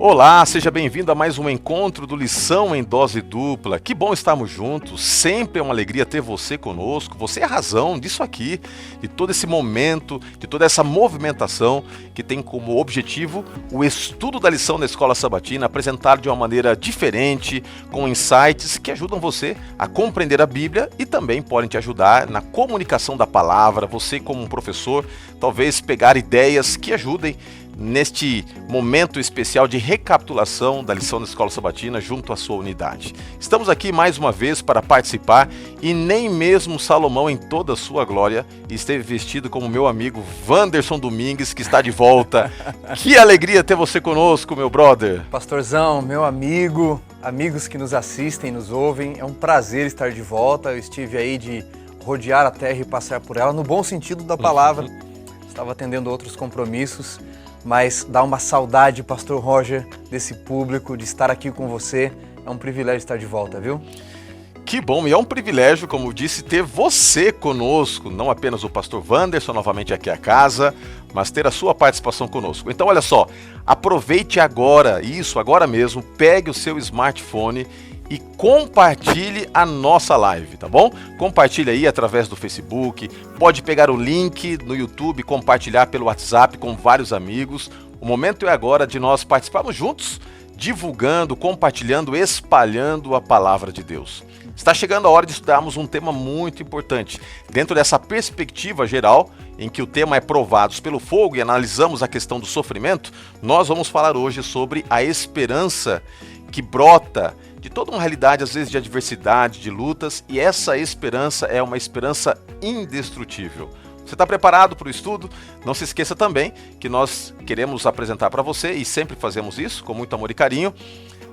Olá, seja bem-vindo a mais um encontro do Lição em Dose Dupla. Que bom estarmos juntos, sempre é uma alegria ter você conosco. Você é a razão disso aqui, de todo esse momento, de toda essa movimentação que tem como objetivo o estudo da lição da Escola Sabatina, apresentado de uma maneira diferente, com insights que ajudam você a compreender a Bíblia e também podem te ajudar na comunicação da palavra. Você, como um professor, talvez pegar ideias que ajudem neste momento especial de recapitulação da lição da Escola Sabatina junto à sua unidade. Estamos aqui mais uma vez para participar e nem mesmo Salomão em toda a sua glória esteve vestido como meu amigo Wanderson Domingues, que está de volta. Que alegria ter você conosco, meu brother. Pastorzão, meu amigo, amigos que nos assistem, nos ouvem, é um prazer estar de volta. Eu estive aí de rodear a terra e passar por ela, no bom sentido da palavra. Estava atendendo outros compromissos, mas dá uma saudade, Pastor Roger, desse público, de estar aqui com você. É um privilégio estar de volta, viu? Que bom, e é um privilégio, como eu disse, ter você conosco, não apenas o Pastor Wanderson novamente aqui à casa, mas ter a sua participação conosco. Então, olha só, aproveite agora, agora mesmo, pegue o seu smartphone e compartilhe a nossa live, tá bom? Compartilhe aí através do Facebook, pode pegar o link no YouTube, compartilhar pelo WhatsApp com vários amigos. O momento é agora de nós participarmos juntos, divulgando, compartilhando, espalhando a palavra de Deus. Está chegando a hora de estudarmos um tema muito importante. Dentro dessa perspectiva geral, em que o tema é provados pelo fogo e analisamos a questão do sofrimento, nós vamos falar hoje sobre a esperança que brota de toda uma realidade, às vezes, de adversidade, de lutas, e essa esperança é uma esperança indestrutível. Você está preparado para o estudo? Não se esqueça também que nós queremos apresentar para você, e sempre fazemos isso com muito amor e carinho,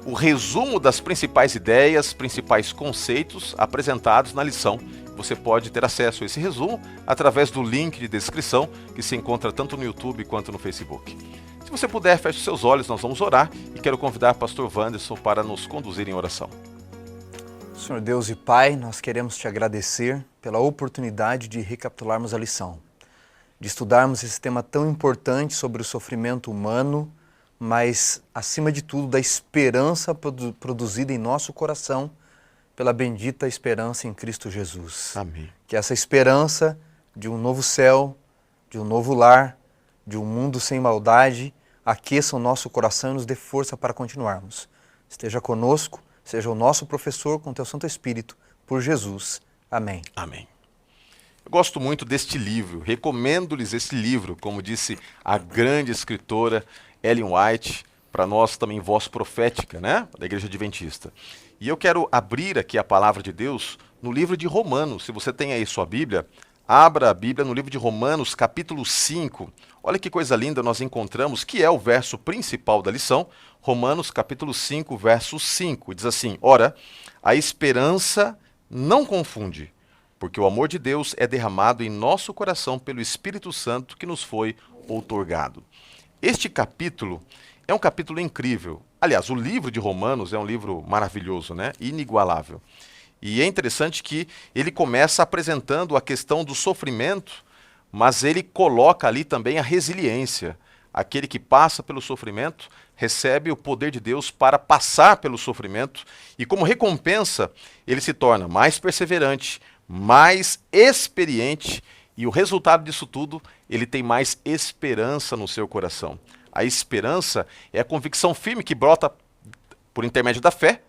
o resumo das principais ideias, principais conceitos apresentados na lição. Você pode ter acesso a esse resumo através do link de descrição que se encontra tanto no YouTube quanto no Facebook. Se você puder, feche os seus olhos, nós vamos orar e quero convidar o Pastor Wanderson para nos conduzir em oração. Senhor Deus e Pai, nós queremos te agradecer pela oportunidade de recapitularmos a lição, de estudarmos esse tema tão importante sobre o sofrimento humano, mas, acima de tudo, da esperança produzida em nosso coração pela bendita esperança em Cristo Jesus. Amém. Que essa esperança de um novo céu, de um novo lar, de um mundo sem maldade, aqueça o nosso coração e nos dê força para continuarmos. Esteja conosco, seja o nosso professor com teu Santo Espírito, por Jesus. Amém. Amém. Eu gosto muito deste livro, recomendo-lhes esse livro, como disse a grande escritora Ellen White, para nós também voz profética, né, da Igreja Adventista. E eu quero abrir aqui a palavra de Deus no livro de Romanos. Se você tem aí sua Bíblia, abra a Bíblia no livro de Romanos, capítulo 5. Olha que coisa linda nós encontramos, que é o verso principal da lição. Romanos, capítulo 5, verso 5. Diz assim: Ora, a esperança não confunde, porque o amor de Deus é derramado em nosso coração pelo Espírito Santo que nos foi outorgado. Este capítulo é um capítulo incrível. Aliás, o livro de Romanos é um livro maravilhoso, né? Inigualável. E é interessante que ele começa apresentando a questão do sofrimento, mas ele coloca ali também a resiliência. Aquele que passa pelo sofrimento recebe o poder de Deus para passar pelo sofrimento e, como recompensa, ele se torna mais perseverante, mais experiente e o resultado disso tudo, ele tem mais esperança no seu coração. A esperança é a convicção firme que brota por intermédio da fé.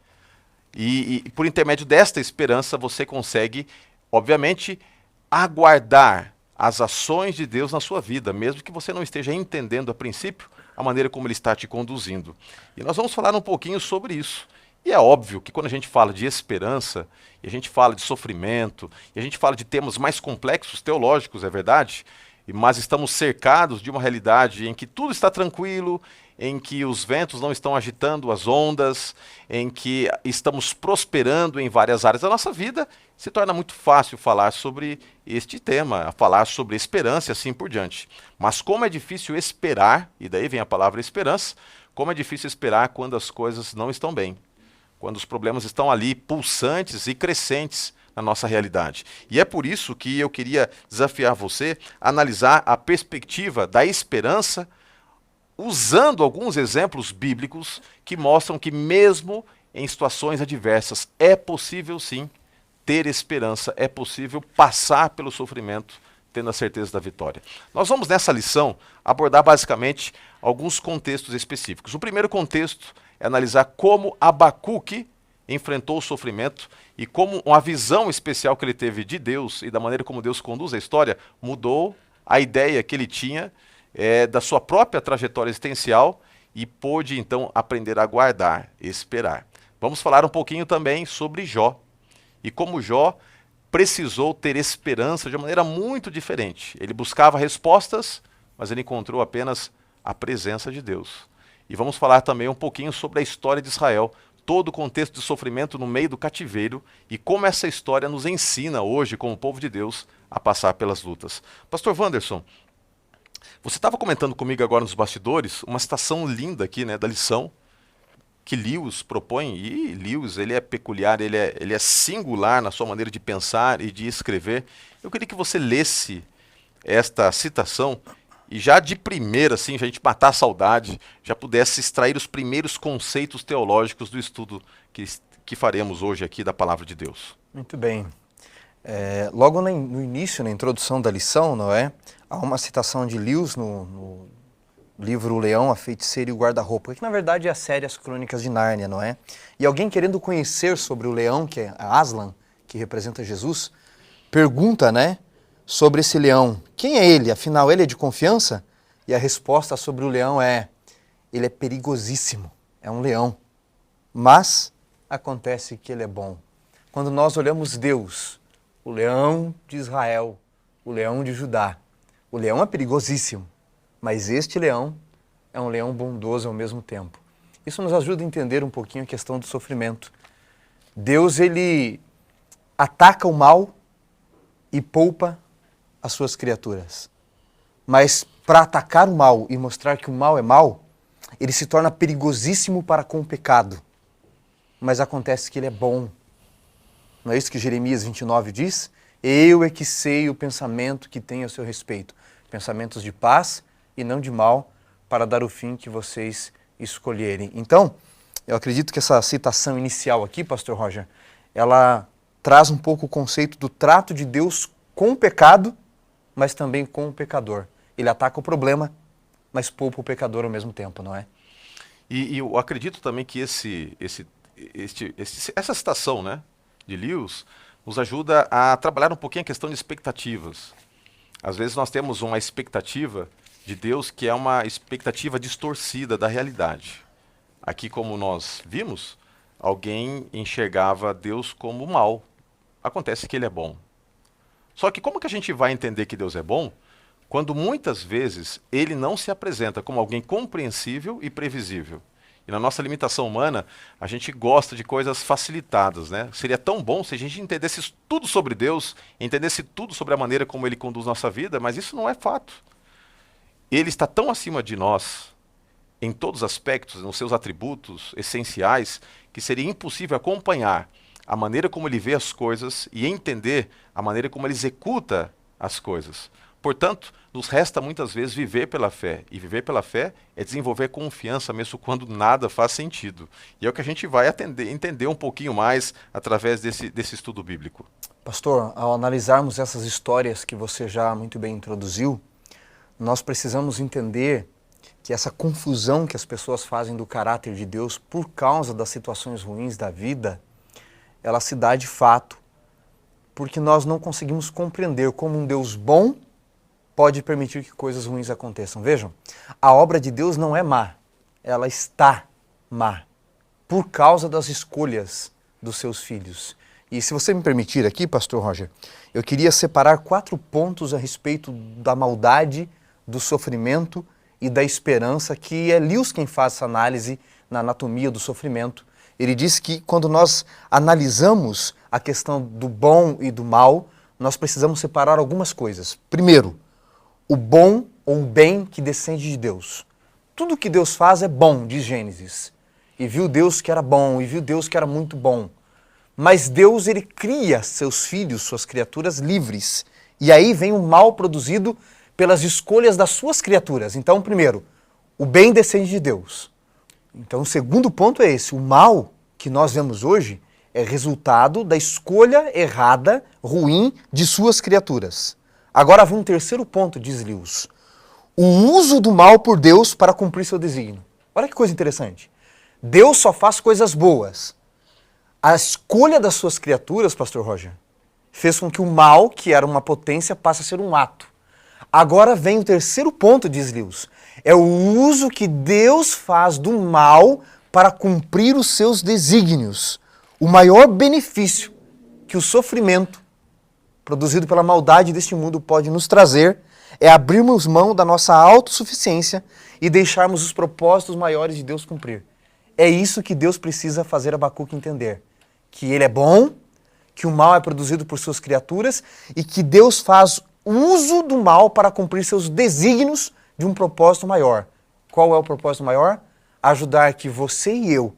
E por intermédio desta esperança você consegue, obviamente, aguardar as ações de Deus na sua vida, mesmo que você não esteja entendendo a princípio a maneira como Ele está te conduzindo. E nós vamos falar um pouquinho sobre isso. E é óbvio que quando a gente fala de esperança, e a gente fala de sofrimento, e a gente fala de temas mais complexos, teológicos, é verdade, mas estamos cercados de uma realidade em que tudo está tranquilo, em que os ventos não estão agitando as ondas, em que estamos prosperando em várias áreas da nossa vida, se torna muito fácil falar sobre este tema, falar sobre esperança e assim por diante. Mas como é difícil esperar, e daí vem a palavra esperança, como é difícil esperar quando as coisas não estão bem, quando os problemas estão ali pulsantes e crescentes na nossa realidade. E é por isso que eu queria desafiar você a analisar a perspectiva da esperança usando alguns exemplos bíblicos que mostram que mesmo em situações adversas é possível sim ter esperança, é possível passar pelo sofrimento tendo a certeza da vitória. Nós vamos nessa lição abordar basicamente alguns contextos específicos. O primeiro contexto é analisar como Abacuque enfrentou o sofrimento e como uma visão especial que ele teve de Deus e da maneira como Deus conduz a história mudou a ideia que ele tinha da sua própria trajetória existencial e pôde então aprender a aguardar, esperar. Vamos falar um pouquinho também sobre Jó e como Jó precisou ter esperança de uma maneira muito diferente. Ele buscava respostas, mas ele encontrou apenas a presença de Deus. E vamos falar também um pouquinho sobre a história de Israel, todo o contexto de sofrimento no meio do cativeiro e como essa história nos ensina hoje, como povo de Deus, a passar pelas lutas. Pastor Wanderson, você estava comentando comigo agora nos bastidores uma citação linda aqui, né, da lição que Lewis propõe, e Lewis ele é peculiar, ele é singular na sua maneira de pensar e de escrever. Eu queria que você lesse esta citação e já de primeira, assim, já a gente matar a saudade, já pudesse extrair os primeiros conceitos teológicos do estudo que faremos hoje aqui da Palavra de Deus. Muito bem. Logo no início, na introdução da lição, não é? Há uma citação de Lewis no livro O Leão, a Feiticeira e o Guarda-Roupa, que na verdade é a série As Crônicas de Nárnia, não é? E alguém querendo conhecer sobre o leão, que é Aslan, que representa Jesus, pergunta, né, sobre esse leão. Quem é ele? Afinal, ele é de confiança? E a resposta sobre o leão ele é perigosíssimo, é um leão. Mas acontece que ele é bom. Quando nós olhamos Deus, o leão de Israel, o leão de Judá, o leão é perigosíssimo. Mas este leão é um leão bondoso ao mesmo tempo. Isso nos ajuda a entender um pouquinho a questão do sofrimento. Deus, ele ataca o mal e poupa as suas criaturas. Mas para atacar o mal e mostrar que o mal é mal, ele se torna perigosíssimo para com o pecado. Mas acontece que ele é bom. Não é isso que Jeremias 29 diz? Eu é que sei o pensamento que tenho a seu respeito. Pensamentos de paz e não de mal, para dar o fim que vocês escolherem. Então, eu acredito que essa citação inicial aqui, Pastor Roger, ela traz um pouco o conceito do trato de Deus com o pecado, mas também com o pecador. Ele ataca o problema, mas poupa o pecador ao mesmo tempo, não é? E eu acredito também que essa citação, né, de Lewis nos ajuda a trabalhar um pouquinho a questão de expectativas. Às vezes nós temos uma expectativa de Deus que é uma expectativa distorcida da realidade. Aqui, como nós vimos, alguém enxergava Deus como mal. Acontece que ele é bom. Só que como que a gente vai entender que Deus é bom quando muitas vezes ele não se apresenta como alguém compreensível e previsível? E na nossa limitação humana, a gente gosta de coisas facilitadas, né? Seria tão bom se a gente entendesse tudo sobre Deus, entendesse tudo sobre a maneira como ele conduz nossa vida, mas isso não é fato. Ele está tão acima de nós, em todos os aspectos, nos seus atributos essenciais, que seria impossível acompanhar a maneira como ele vê as coisas e entender a maneira como ele executa as coisas. Portanto, nos resta muitas vezes viver pela fé. E viver pela fé é desenvolver confiança, mesmo quando nada faz sentido. E é o que a gente vai entender um pouquinho mais através desse estudo bíblico. Pastor, ao analisarmos essas histórias que você já muito bem introduziu, nós precisamos entender que essa confusão que as pessoas fazem do caráter de Deus por causa das situações ruins da vida, ela se dá de fato porque nós não conseguimos compreender como um Deus bom pode permitir que coisas ruins aconteçam. Vejam, a obra de Deus não é má, ela está má por causa das escolhas dos seus filhos. E se você me permitir aqui, Pastor Roger, eu queria separar 4 pontos a respeito da maldade, do sofrimento e da esperança, que é Lewis quem faz essa análise na anatomia do sofrimento. Ele diz que quando nós analisamos a questão do bom e do mal, nós precisamos separar algumas coisas. Primeiro, o bom ou o bem que descende de Deus. Tudo que Deus faz é bom, diz Gênesis. E viu Deus que era bom, e viu Deus que era muito bom. Mas Deus, ele cria seus filhos, suas criaturas livres. E aí vem o mal produzido pelas escolhas das suas criaturas. Então, primeiro, o bem descende de Deus. Então o segundo ponto é esse, o mal que nós vemos hoje é resultado da escolha errada, ruim, de suas criaturas. Agora vem um terceiro ponto, diz Lewis. O uso do mal por Deus para cumprir seu desígnio. Olha que coisa interessante. Deus só faz coisas boas. A escolha das suas criaturas, pastor Roger, fez com que o mal, que era uma potência, passe a ser um ato. Agora vem o terceiro ponto, diz Lewis. É o uso que Deus faz do mal para cumprir os seus desígnios. O maior benefício que o sofrimento produzido pela maldade deste mundo pode nos trazer é abrirmos mão da nossa autossuficiência e deixarmos os propósitos maiores de Deus cumprir. É isso que Deus precisa fazer Abacuque entender. Que ele é bom, que o mal é produzido por suas criaturas e que Deus faz uso do mal para cumprir seus desígnios de um propósito maior. Qual é o propósito maior? Ajudar que você e eu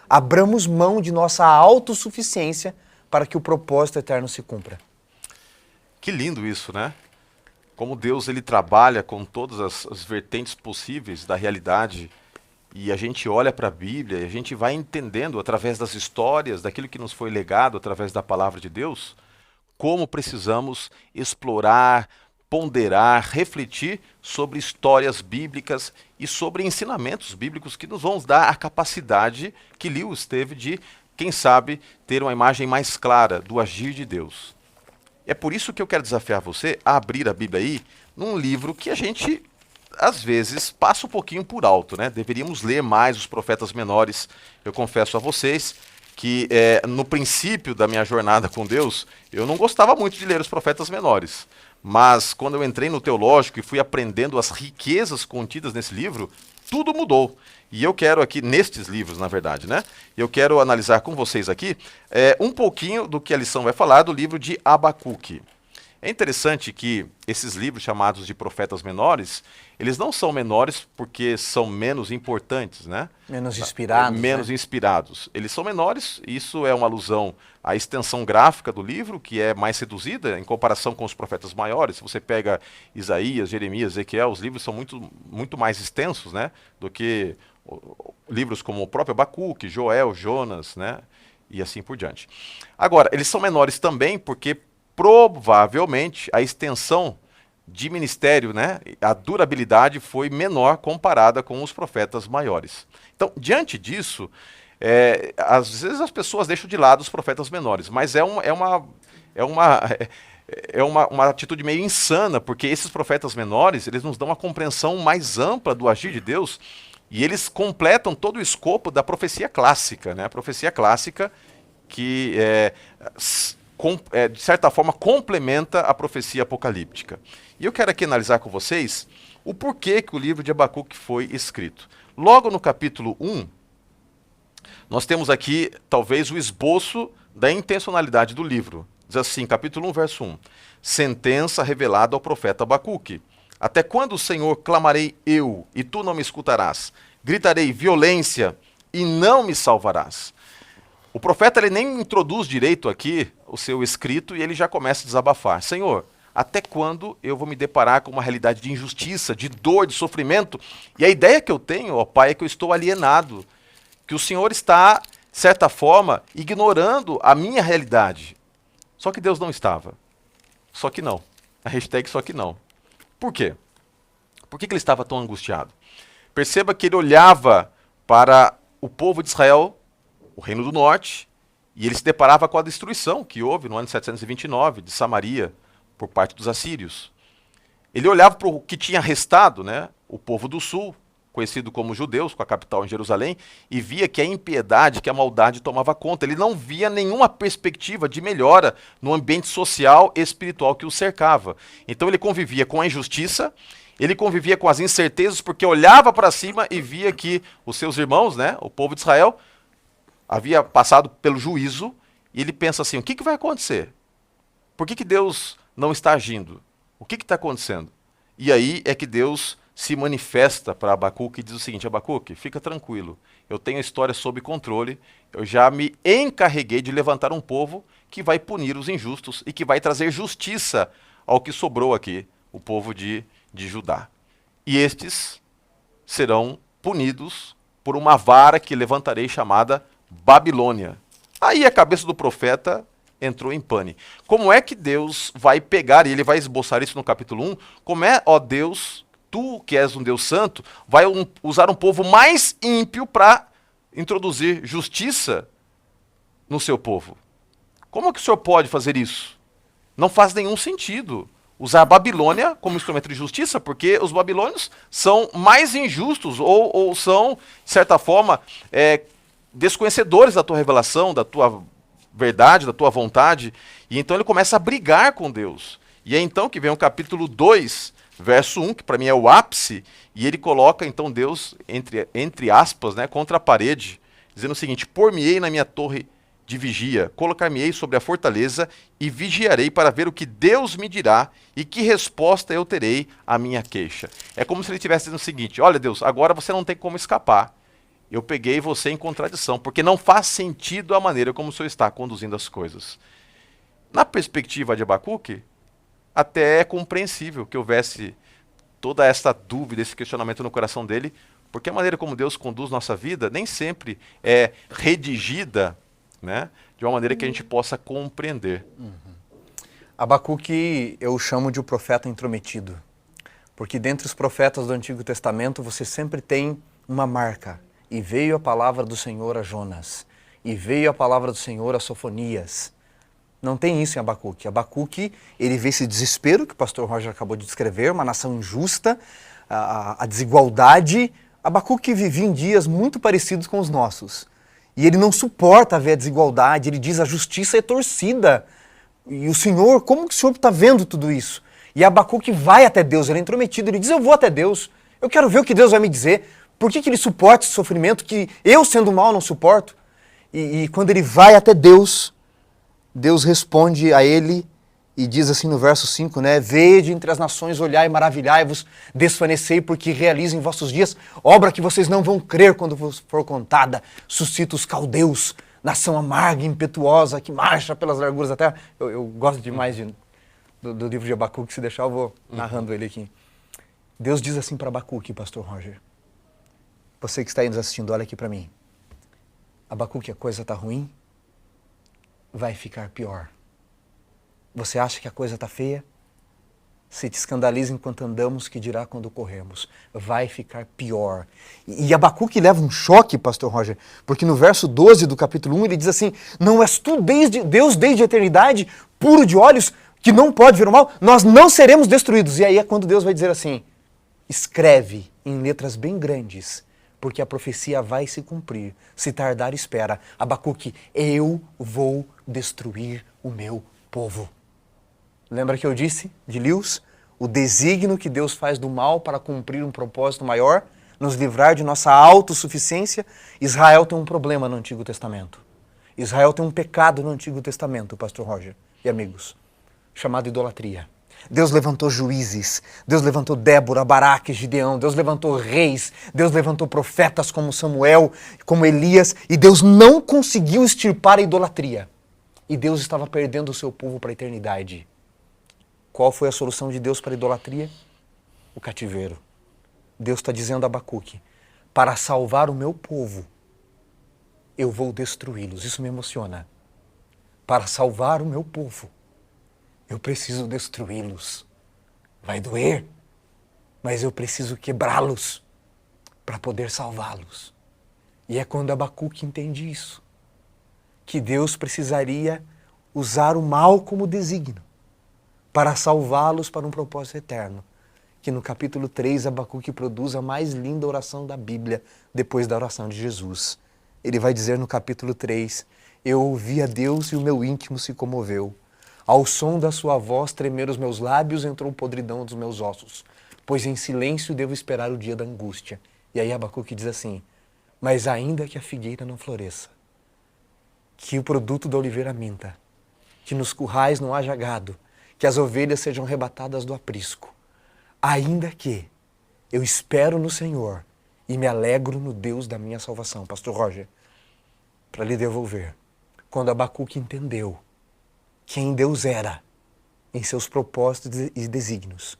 abramos mão de nossa autossuficiência para que o propósito eterno se cumpra. Que lindo isso, né? Como Deus ele trabalha com todas as vertentes possíveis da realidade e a gente olha para a Bíblia e a gente vai entendendo através das histórias, daquilo que nos foi legado através da palavra de Deus, como precisamos explorar, ponderar, refletir sobre histórias bíblicas e sobre ensinamentos bíblicos que nos vão dar a capacidade que Lewis teve de, quem sabe, ter uma imagem mais clara do agir de Deus. É por isso que eu quero desafiar você a abrir a Bíblia aí num livro que a gente, às vezes, passa um pouquinho por alto, né? Deveríamos ler mais os profetas menores. Eu confesso a vocês que no princípio da minha jornada com Deus, eu não gostava muito de ler os profetas menores. Mas quando eu entrei no teológico e fui aprendendo as riquezas contidas nesse livro, tudo mudou. E eu quero aqui, nestes livros, na verdade, né? Eu quero analisar com vocês aqui um pouquinho do que a lição vai falar do livro de Abacuque. É interessante que esses livros chamados de profetas menores, eles não são menores porque são menos importantes, né? Menos inspirados. Menos inspirados. Eles são menores, isso é uma alusão à extensão gráfica do livro, que é mais reduzida em comparação com os profetas maiores. Se você pega Isaías, Jeremias, Ezequiel, os livros são muito mais extensos, né? Do que livros como o próprio Abacuque, Joel, Jonas, né? E assim por diante. Agora, eles são menores também porque provavelmente a extensão de ministério, né, a durabilidade foi menor comparada com os profetas maiores. Então, diante disso, às vezes as pessoas deixam de lado os profetas menores, mas é uma atitude meio insana, porque esses profetas menores, eles nos dão uma compreensão mais ampla do agir de Deus e eles completam todo o escopo da profecia clássica, né? A profecia clássica que de certa forma, complementa a profecia apocalíptica. E eu quero aqui analisar com vocês o porquê que o livro de Abacuque foi escrito. Logo no capítulo 1, nós temos aqui, talvez, o esboço da intencionalidade do livro. Diz assim, capítulo 1, verso 1. Sentença revelada ao profeta Abacuque. Até quando, Senhor, clamarei eu, e tu não me escutarás? Gritarei violência, e não me salvarás. O profeta ele nem introduz direito aqui o seu escrito e ele já começa a desabafar. Senhor, até quando eu vou me deparar com uma realidade de injustiça, de dor, de sofrimento? E a ideia que eu tenho, ó Pai, é que eu estou alienado, que o Senhor está, de certa forma, ignorando a minha realidade. Só que Deus não estava. Só que não. A hashtag só que não. Por quê? Por que ele estava tão angustiado? Perceba que ele olhava para o povo de Israel, o Reino do Norte, e ele se deparava com a destruição que houve no ano 729 de Samaria por parte dos assírios. Ele olhava para o que tinha restado, né, o povo do sul, conhecido como judeus, com a capital em Jerusalém, e via que a impiedade, que a maldade tomava conta. Ele não via nenhuma perspectiva de melhora no ambiente social e espiritual que o cercava. Então ele convivia com a injustiça, ele convivia com as incertezas, porque olhava para cima e via que os seus irmãos, né, o povo de Israel, havia passado pelo juízo, e ele pensa assim, o que vai acontecer? Por que Deus não está agindo? O que está acontecendo? E aí é que Deus se manifesta para Abacuque e diz o seguinte, Abacuque, fica tranquilo, eu tenho a história sob controle, eu já me encarreguei de levantar um povo que vai punir os injustos e que vai trazer justiça ao que sobrou aqui, o povo de Judá. E estes serão punidos por uma vara que levantarei chamada Babilônia. Aí a cabeça do profeta entrou em pane. Como é que Deus vai pegar, e ele vai esboçar isso no capítulo 1, como é, ó Deus, tu que és um Deus santo, vai usar um povo mais ímpio para introduzir justiça no seu povo? Como que o senhor pode fazer isso? Não faz nenhum sentido usar a Babilônia como instrumento de justiça, porque os babilônios são mais injustos ou são, de certa forma, desconhecedores da tua revelação, da tua verdade, da tua vontade. E então ele começa a brigar com Deus. E é então que vem o capítulo 2, verso 1, que para mim é o ápice, e ele coloca então Deus, entre aspas, né, contra a parede, dizendo o seguinte: por-me-ei na minha torre de vigia, colocar-me-ei sobre a fortaleza e vigiarei para ver o que Deus me dirá e que resposta eu terei à minha queixa. É como se ele estivesse dizendo o seguinte: olha Deus, agora você não tem como escapar. Eu peguei você em contradição, porque não faz sentido a maneira como o senhor está conduzindo as coisas. Na perspectiva de Abacuque, até é compreensível que houvesse toda essa dúvida, esse questionamento no coração dele, porque a maneira como Deus conduz nossa vida nem sempre é redigida, né, de uma maneira que a gente possa compreender. Abacuque eu chamo de o profeta intrometido, porque dentre os profetas do Antigo Testamento você sempre tem uma marca. E veio a palavra do Senhor a Jonas, e veio a palavra do Senhor a Sofonias. Não tem isso em Abacuque. Abacuque, ele vê esse desespero que o pastor Roger acabou de descrever, uma nação injusta, a desigualdade. Abacuque vivia em dias muito parecidos com os nossos. E ele não suporta ver a desigualdade, ele diz: a justiça é torcida. E o Senhor, como que o Senhor está vendo tudo isso? E Abacuque vai até Deus, ele é intrometido, ele diz: eu vou até Deus, eu quero ver o que Deus vai me dizer. Por que ele suporta esse sofrimento que eu, sendo mal, não suporto? E quando ele vai até Deus, Deus responde a ele e diz assim no verso 5, né? Vede entre as nações, olhai, maravilhai-vos, desfanecei, porque realizo em vossos dias obra que vocês não vão crer quando vos for contada. Suscita os caldeus, nação amarga e impetuosa, que marcha pelas larguras da terra. Eu gosto demais do livro de Abacuque, se deixar eu vou narrando ele aqui. Deus diz assim para Abacuque, pastor Roger: você que está aí nos assistindo, olha aqui para mim. Abacuque, a coisa está ruim? Vai ficar pior. Você acha que a coisa está feia? Se te escandaliza enquanto andamos, que dirá quando corremos? Vai ficar pior. E Abacuque leva um choque, pastor Roger, porque no verso 12 do capítulo 1 ele diz assim: não és tu Deus desde a eternidade, puro de olhos, que não pode ver o mal? Nós não seremos destruídos. E aí é quando Deus vai dizer assim: escreve em letras bem grandes, porque a profecia vai se cumprir. Se tardar, espera. Abacuque, eu vou destruir o meu povo. Lembra que eu disse, de Lewis? O desígnio que Deus faz do mal para cumprir um propósito maior, nos livrar de nossa autossuficiência. Israel tem um problema no Antigo Testamento. Israel tem um pecado no Antigo Testamento, pastor Roger e amigos, chamado idolatria. Deus levantou juízes, Deus levantou Débora, Baraque, Gideão, Deus levantou reis, Deus levantou profetas como Samuel, como Elias, e Deus não conseguiu extirpar a idolatria. E Deus estava perdendo o seu povo para a eternidade. Qual foi a solução de Deus para a idolatria? O cativeiro. Deus está dizendo a Abacuque: para salvar o meu povo, eu vou destruí-los. Isso me emociona. Para salvar o meu povo, eu preciso destruí-los. Vai doer, mas eu preciso quebrá-los para poder salvá-los. E é quando Abacuque entende isso, que Deus precisaria usar o mal como desígnio para salvá-los para um propósito eterno. Que no capítulo 3 Abacuque produz a mais linda oração da Bíblia depois da oração de Jesus. Ele vai dizer no capítulo 3: eu ouvi a Deus e o meu íntimo se comoveu. Ao som da sua voz tremer os meus lábios, entrou podridão dos meus ossos, pois em silêncio devo esperar o dia da angústia. E aí Abacuque diz assim: mas ainda que a figueira não floresça, que o produto da oliveira minta, que nos currais não haja gado, que as ovelhas sejam arrebatadas do aprisco, ainda que eu espero no Senhor e me alegro no Deus da minha salvação. Pastor Roger, para lhe devolver, quando Abacuque entendeu quem Deus era em seus propósitos e desígnios,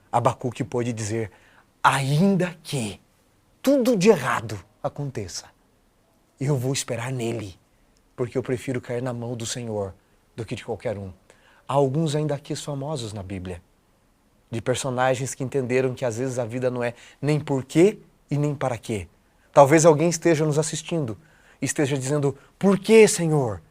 Abacuque pôde dizer: ainda que tudo de errado aconteça, eu vou esperar nele, porque eu prefiro cair na mão do Senhor do que de qualquer um. Há alguns ainda aqui famosos na Bíblia, de personagens que entenderam que às vezes a vida não é nem por quê e nem para quê. Talvez alguém esteja nos assistindo e esteja dizendo, por quê, Senhor?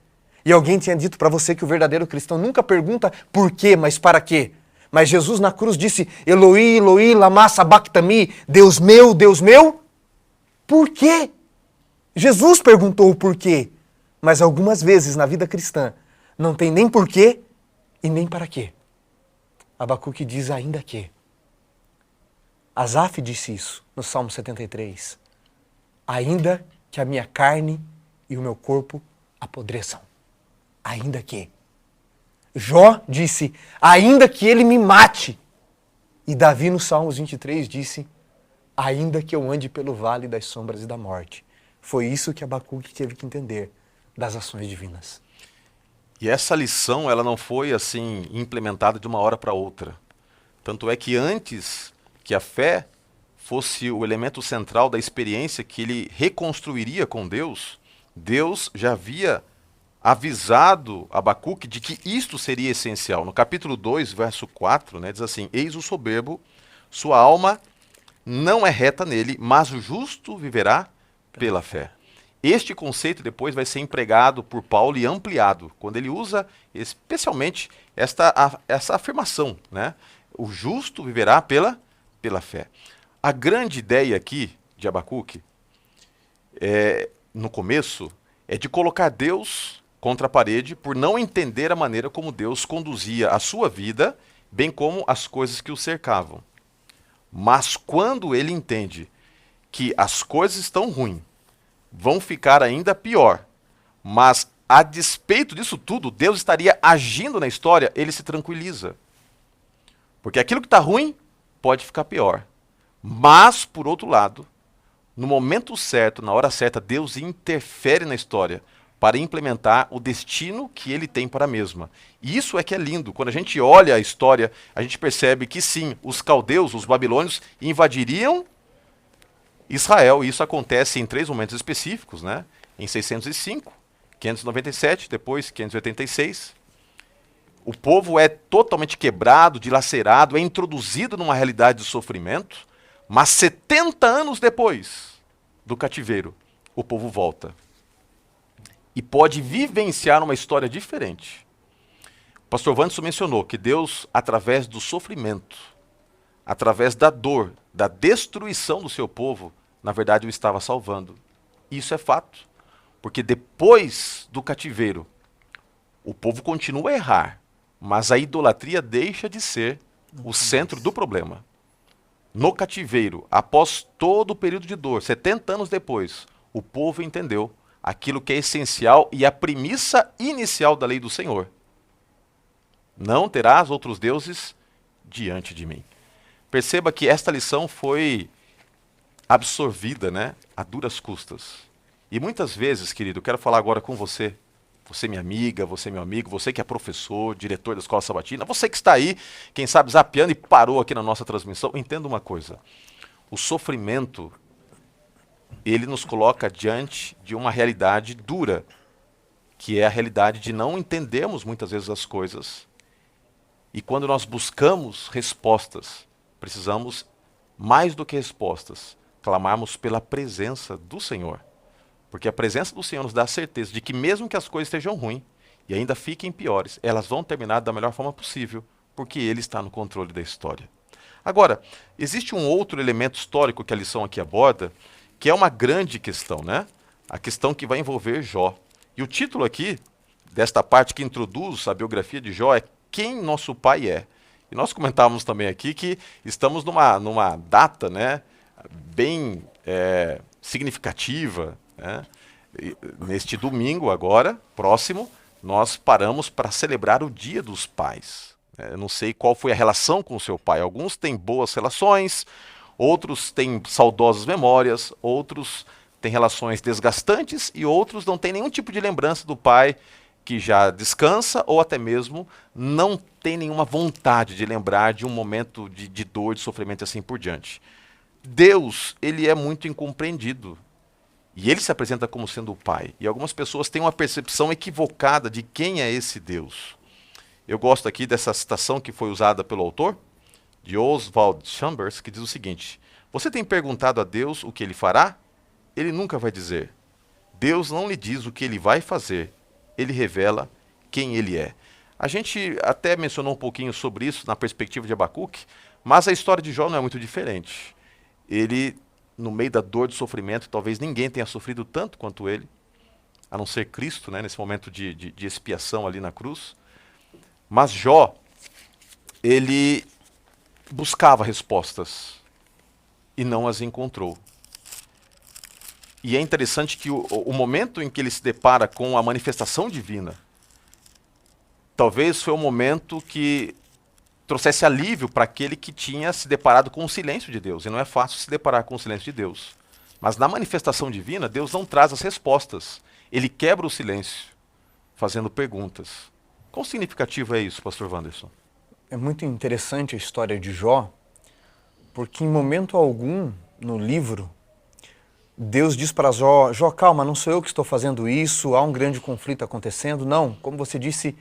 E alguém tinha dito para você que o verdadeiro cristão nunca pergunta por quê, mas para quê. Mas Jesus na cruz disse, Eloi, Eloi, lama sabachthani, Deus meu, por quê? Jesus perguntou o porquê, mas algumas vezes na vida cristã não tem nem porquê e nem para quê. Abacuque diz ainda que. Asaf disse isso no Salmo 73. Ainda que a minha carne e o meu corpo apodreçam. Ainda que. Jó disse, ainda que ele me mate. E Davi no Salmos 23 disse, ainda que eu ande pelo vale das sombras e da morte. Foi isso que Abacuque teve que entender das ações divinas. E essa lição, ela não foi assim implementada de uma hora para outra. Tanto é que antes que a fé fosse o elemento central da experiência que ele reconstruiria com Deus, Deus já havia avisado Abacuque de que isto seria essencial. No capítulo 2, verso 4, diz assim, eis o soberbo, sua alma não é reta nele, mas o justo viverá pela fé. Este conceito depois vai ser empregado por Paulo e ampliado, quando ele usa especialmente essa afirmação, O justo viverá pela fé. A grande ideia aqui de Abacuque, no começo, é de colocar Deus contra a parede por não entender a maneira como Deus conduzia a sua vida, bem como as coisas que o cercavam. Mas quando ele entende que as coisas estão ruins, vão ficar ainda pior, mas a despeito disso tudo, Deus estaria agindo na história, ele se tranquiliza. Porque aquilo que está ruim pode ficar pior. Mas, por outro lado, no momento certo, na hora certa, Deus interfere na história para implementar o destino que ele tem para a mesma. E isso é que é lindo. Quando a gente olha a história, a gente percebe que sim, os caldeus, os babilônios, invadiriam Israel. E isso acontece em 3 momentos específicos, Em 605, 597, depois 586. O povo é totalmente quebrado, dilacerado, é introduzido numa realidade de sofrimento, mas 70 anos depois do cativeiro, o povo volta. E pode vivenciar uma história diferente. O pastor Wanderson mencionou que Deus, através do sofrimento, através da dor, da destruição do seu povo, na verdade o estava salvando. Isso é fato, porque depois do cativeiro, o povo continua a errar, mas a idolatria deixa de ser o centro do problema. No cativeiro, após todo o período de dor, 70 anos depois, o povo entendeu aquilo que é essencial e a premissa inicial da lei do Senhor. Não terás outros deuses diante de mim. Perceba que esta lição foi absorvida, a duras custas. E muitas vezes, querido, eu quero falar agora com você, minha amiga, você meu amigo, você que é professor, diretor da escola sabatina, você que está aí, quem sabe zapeando e parou aqui na nossa transmissão, entenda uma coisa, o sofrimento, ele nos coloca diante de uma realidade dura, que é a realidade de não entendermos muitas vezes as coisas. E quando nós buscamos respostas, precisamos, mais do que respostas, clamarmos pela presença do Senhor. Porque a presença do Senhor nos dá a certeza de que mesmo que as coisas estejam ruins e ainda fiquem piores, elas vão terminar da melhor forma possível, porque Ele está no controle da história. Agora, existe um outro elemento histórico que a lição aqui aborda, que é uma grande questão, A questão que vai envolver Jó. E o título aqui, desta parte que introduz a biografia de Jó, é Quem Nosso Pai É. E nós comentávamos também aqui que estamos numa data, bem significativa, Neste domingo agora, próximo, nós paramos para celebrar o Dia dos Pais. Eu não sei qual foi a relação com o seu pai. Alguns têm boas relações, outros têm saudosas memórias, outros têm relações desgastantes e outros não têm nenhum tipo de lembrança do pai que já descansa ou até mesmo não tem nenhuma vontade de lembrar de um momento de dor, de sofrimento e assim por diante. Deus, ele é muito incompreendido. E ele se apresenta como sendo o Pai. E algumas pessoas têm uma percepção equivocada de quem é esse Deus. Eu gosto aqui dessa citação que foi usada pelo autor, de Oswald Chambers, que diz o seguinte: você tem perguntado a Deus o que ele fará? Ele nunca vai dizer. Deus não lhe diz o que ele vai fazer. Ele revela quem ele é. A gente até mencionou um pouquinho sobre isso na perspectiva de Abacuque, mas a história de Jó não é muito diferente. Ele, no meio da dor, do sofrimento, talvez ninguém tenha sofrido tanto quanto ele, a não ser Cristo, né, nesse momento de expiação ali na cruz. Mas Jó, ele buscava respostas e não as encontrou. E é interessante que o momento em que ele se depara com a manifestação divina, talvez foi o momento que trouxesse alívio para aquele que tinha se deparado com o silêncio de Deus. E não é fácil se deparar com o silêncio de Deus. Mas na manifestação divina, Deus não traz as respostas. Ele quebra o silêncio, fazendo perguntas. Quão significativo é isso, pastor Wanderson? É muito interessante a história de Jó, porque em momento algum no livro, Deus diz para Jó: Jó, calma, não sou eu que estou fazendo isso, há um grande conflito acontecendo. Não, como você disse,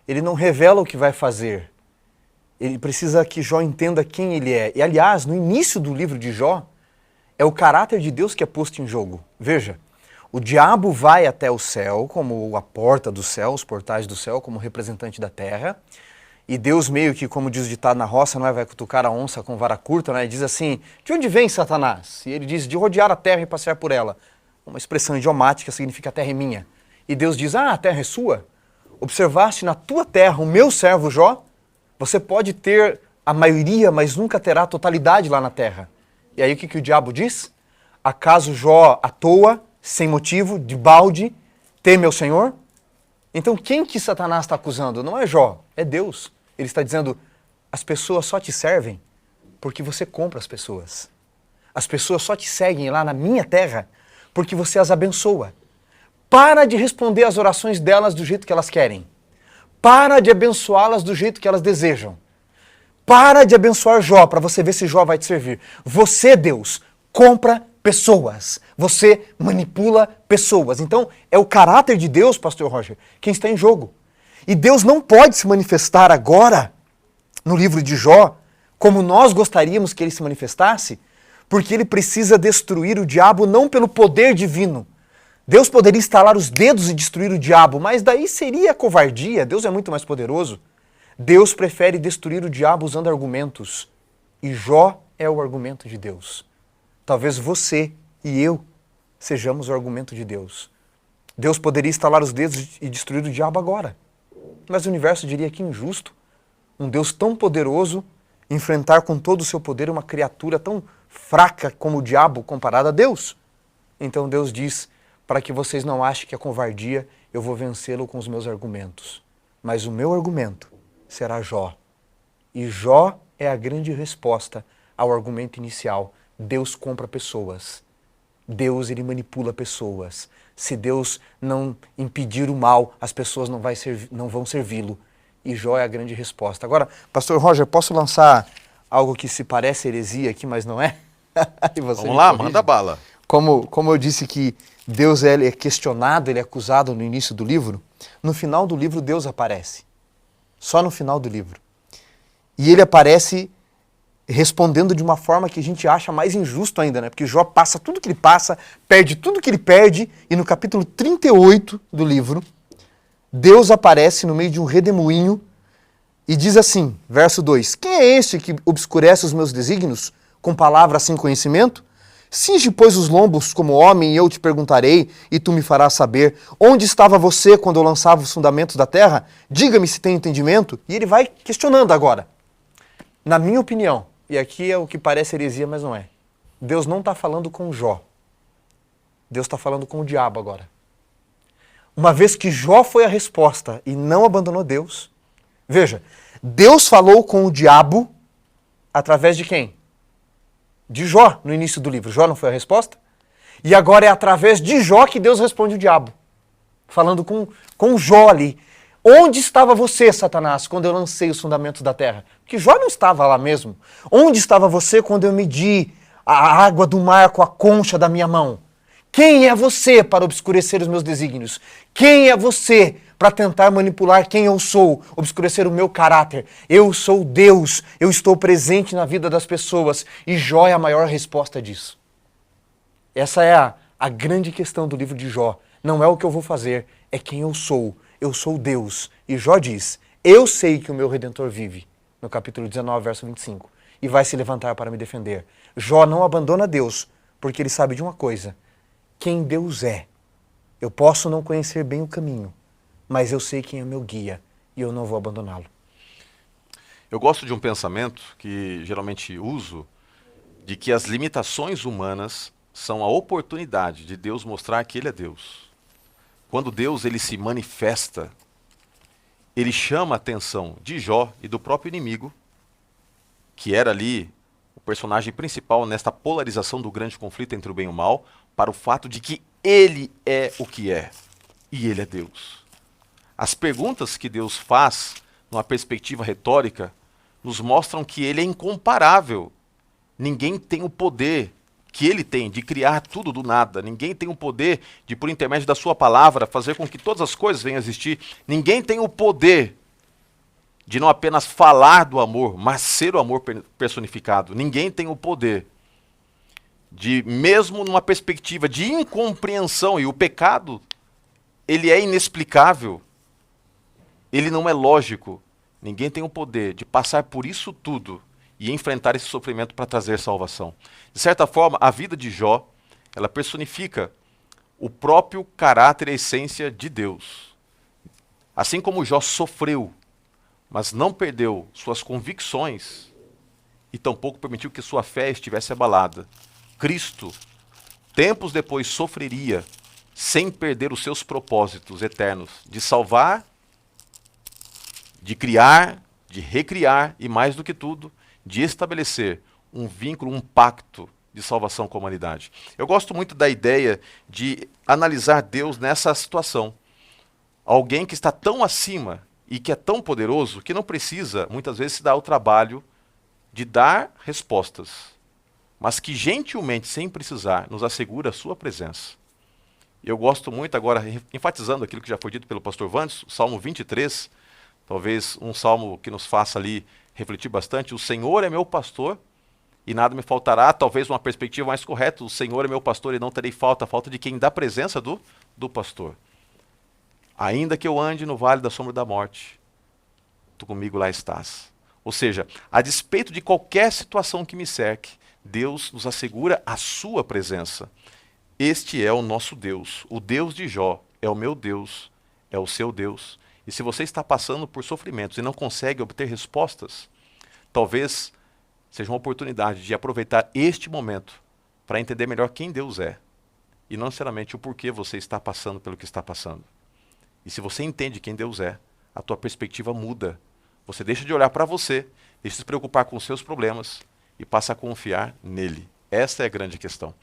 ele não revela o que vai fazer. Ele precisa que Jó entenda quem ele é. E, aliás, no início do livro de Jó, é o caráter de Deus que é posto em jogo. Veja, o diabo vai até o céu, como a porta do céu, os portais do céu, como representante da terra. E Deus meio que, como diz o ditado na roça, não é, vai cutucar a onça com vara curta, né? E diz assim: de onde vem Satanás? E ele diz: de rodear a terra e passear por ela. Uma expressão idiomática, significa a terra é minha. E Deus diz: ah, a terra é sua? Observaste na tua terra o meu servo Jó? Você pode ter a maioria, mas nunca terá a totalidade lá na terra. E aí o que o diabo diz? Acaso Jó à toa, sem motivo, de balde, teme ao Senhor? Então quem que Satanás está acusando? Não é Jó, é Deus. Ele está dizendo: as pessoas só te servem porque você compra as pessoas. As pessoas só te seguem lá na minha terra porque você as abençoa. Para de responder às orações delas do jeito que elas querem. Para de abençoá-las do jeito que elas desejam. Para de abençoar Jó para você ver se Jó vai te servir. Você, Deus, compra pessoas. Você manipula pessoas. Então, é o caráter de Deus, pastor Roger, quem está em jogo. E Deus não pode se manifestar agora, no livro de Jó, como nós gostaríamos que ele se manifestasse, porque ele precisa destruir o diabo não pelo poder divino. Deus poderia estalar os dedos e destruir o diabo, mas daí seria covardia. Deus é muito mais poderoso. Deus prefere destruir o diabo usando argumentos. E Jó é o argumento de Deus. Talvez você e eu sejamos o argumento de Deus. Deus poderia estalar os dedos e destruir o diabo agora. Mas o universo diria que injusto. Um Deus tão poderoso enfrentar com todo o seu poder uma criatura tão fraca como o diabo comparada a Deus. Então Deus diz: para que vocês não achem que é covardia, eu vou vencê-lo com os meus argumentos. Mas o meu argumento será Jó. E Jó é a grande resposta ao argumento inicial. Deus compra pessoas. Deus, ele manipula pessoas. Se Deus não impedir o mal, as pessoas não vão servi-lo. E Jó é a grande resposta. Agora, pastor Roger, posso lançar algo que se parece heresia aqui, mas não é? Vamos lá, manda bala. Como eu disse que Deus ele é questionado, ele é acusado no início do livro, no final do livro Deus aparece. Só no final do livro. E ele aparece respondendo de uma forma que a gente acha mais injusto ainda, né? Porque Jó passa tudo que ele passa, perde tudo que ele perde, e no capítulo 38 do livro, Deus aparece no meio de um redemoinho e diz assim, verso 2: quem é este que obscurece os meus desígnios com palavras sem conhecimento? Cinge, pois, os lombos como homem, e eu te perguntarei, e tu me farás saber. Onde estava você quando eu lançava os fundamentos da terra? Diga-me se tem entendimento. E ele vai questionando agora. Na minha opinião, e aqui é o que parece heresia, mas não é, Deus não está falando com Jó. Deus está falando com o diabo agora. Uma vez que Jó foi a resposta e não abandonou Deus. Veja, Deus falou com o diabo através de quem? De Jó, no início do livro. Jó não foi a resposta? E agora é através de Jó que Deus responde o diabo. Falando com Jó ali. Onde estava você, Satanás, quando eu lancei os fundamentos da terra? Porque Jó não estava lá mesmo. Onde estava você quando eu medi a água do mar com a concha da minha mão. Quem é você para obscurecer os meus desígnios? Quem é você para tentar manipular quem eu sou, obscurecer o meu caráter? Eu sou Deus, eu estou presente na vida das pessoas e Jó é a maior resposta disso. Essa é a grande questão do livro de Jó. Não é o que eu vou fazer, é quem eu sou. Eu sou Deus. E Jó diz, eu sei que o meu Redentor vive, no capítulo 19, verso 25, e vai se levantar para me defender. Jó não abandona Deus, porque ele sabe de uma coisa, quem Deus é. Eu posso não conhecer bem o caminho, mas eu sei quem é meu guia e eu não vou abandoná-lo. Eu gosto de um pensamento que geralmente uso, de que as limitações humanas são a oportunidade de Deus mostrar que Ele é Deus. Quando Deus ele se manifesta, Ele chama a atenção de Jó e do próprio inimigo, que era ali o personagem principal nesta polarização do grande conflito entre o bem e o mal, para o fato de que Ele é o que é, e Ele é Deus. As perguntas que Deus faz, numa perspectiva retórica, nos mostram que Ele é incomparável. Ninguém tem o poder que Ele tem de criar tudo do nada. Ninguém tem o poder de, por intermédio da sua palavra, fazer com que todas as coisas venham a existir. Ninguém tem o poder de não apenas falar do amor, mas ser o amor personificado. Ninguém tem o poder de, mesmo numa perspectiva de incompreensão, e o pecado, ele é inexplicável, ele não é lógico. Ninguém tem o poder de passar por isso tudo e enfrentar esse sofrimento para trazer salvação. De certa forma, a vida de Jó, ela personifica o próprio caráter e a essência de Deus. Assim como Jó sofreu, mas não perdeu suas convicções e tampouco permitiu que sua fé estivesse abalada, Cristo, tempos depois, sofreria sem perder os seus propósitos eternos de salvar, de criar, de recriar e, mais do que tudo, de estabelecer um vínculo, um pacto de salvação com a humanidade. Eu gosto muito da ideia de analisar Deus nessa situação. Alguém que está tão acima e que é tão poderoso que não precisa, muitas vezes, se dar o trabalho de dar respostas, mas que gentilmente, sem precisar, nos assegura a sua presença. Eu gosto muito, agora, enfatizando aquilo que já foi dito pelo pastor Vandes, o Salmo 23, talvez um salmo que nos faça ali refletir bastante. O Senhor é meu pastor e nada me faltará. Talvez uma perspectiva mais correta, o Senhor é meu pastor e não terei falta, a falta de quem? Da presença do pastor. Ainda que eu ande no vale da sombra da morte, tu comigo lá estás. Ou seja, a despeito de qualquer situação que me cerque, Deus nos assegura a sua presença. Este é o nosso Deus. O Deus de Jó é o meu Deus, é o seu Deus. E se você está passando por sofrimentos e não consegue obter respostas, talvez seja uma oportunidade de aproveitar este momento para entender melhor quem Deus é e não necessariamente o porquê você está passando pelo que está passando. E se você entende quem Deus é, a tua perspectiva muda. Você deixa de olhar para você, deixa de se preocupar com os seus problemas e passa a confiar nele. Essa é a grande questão.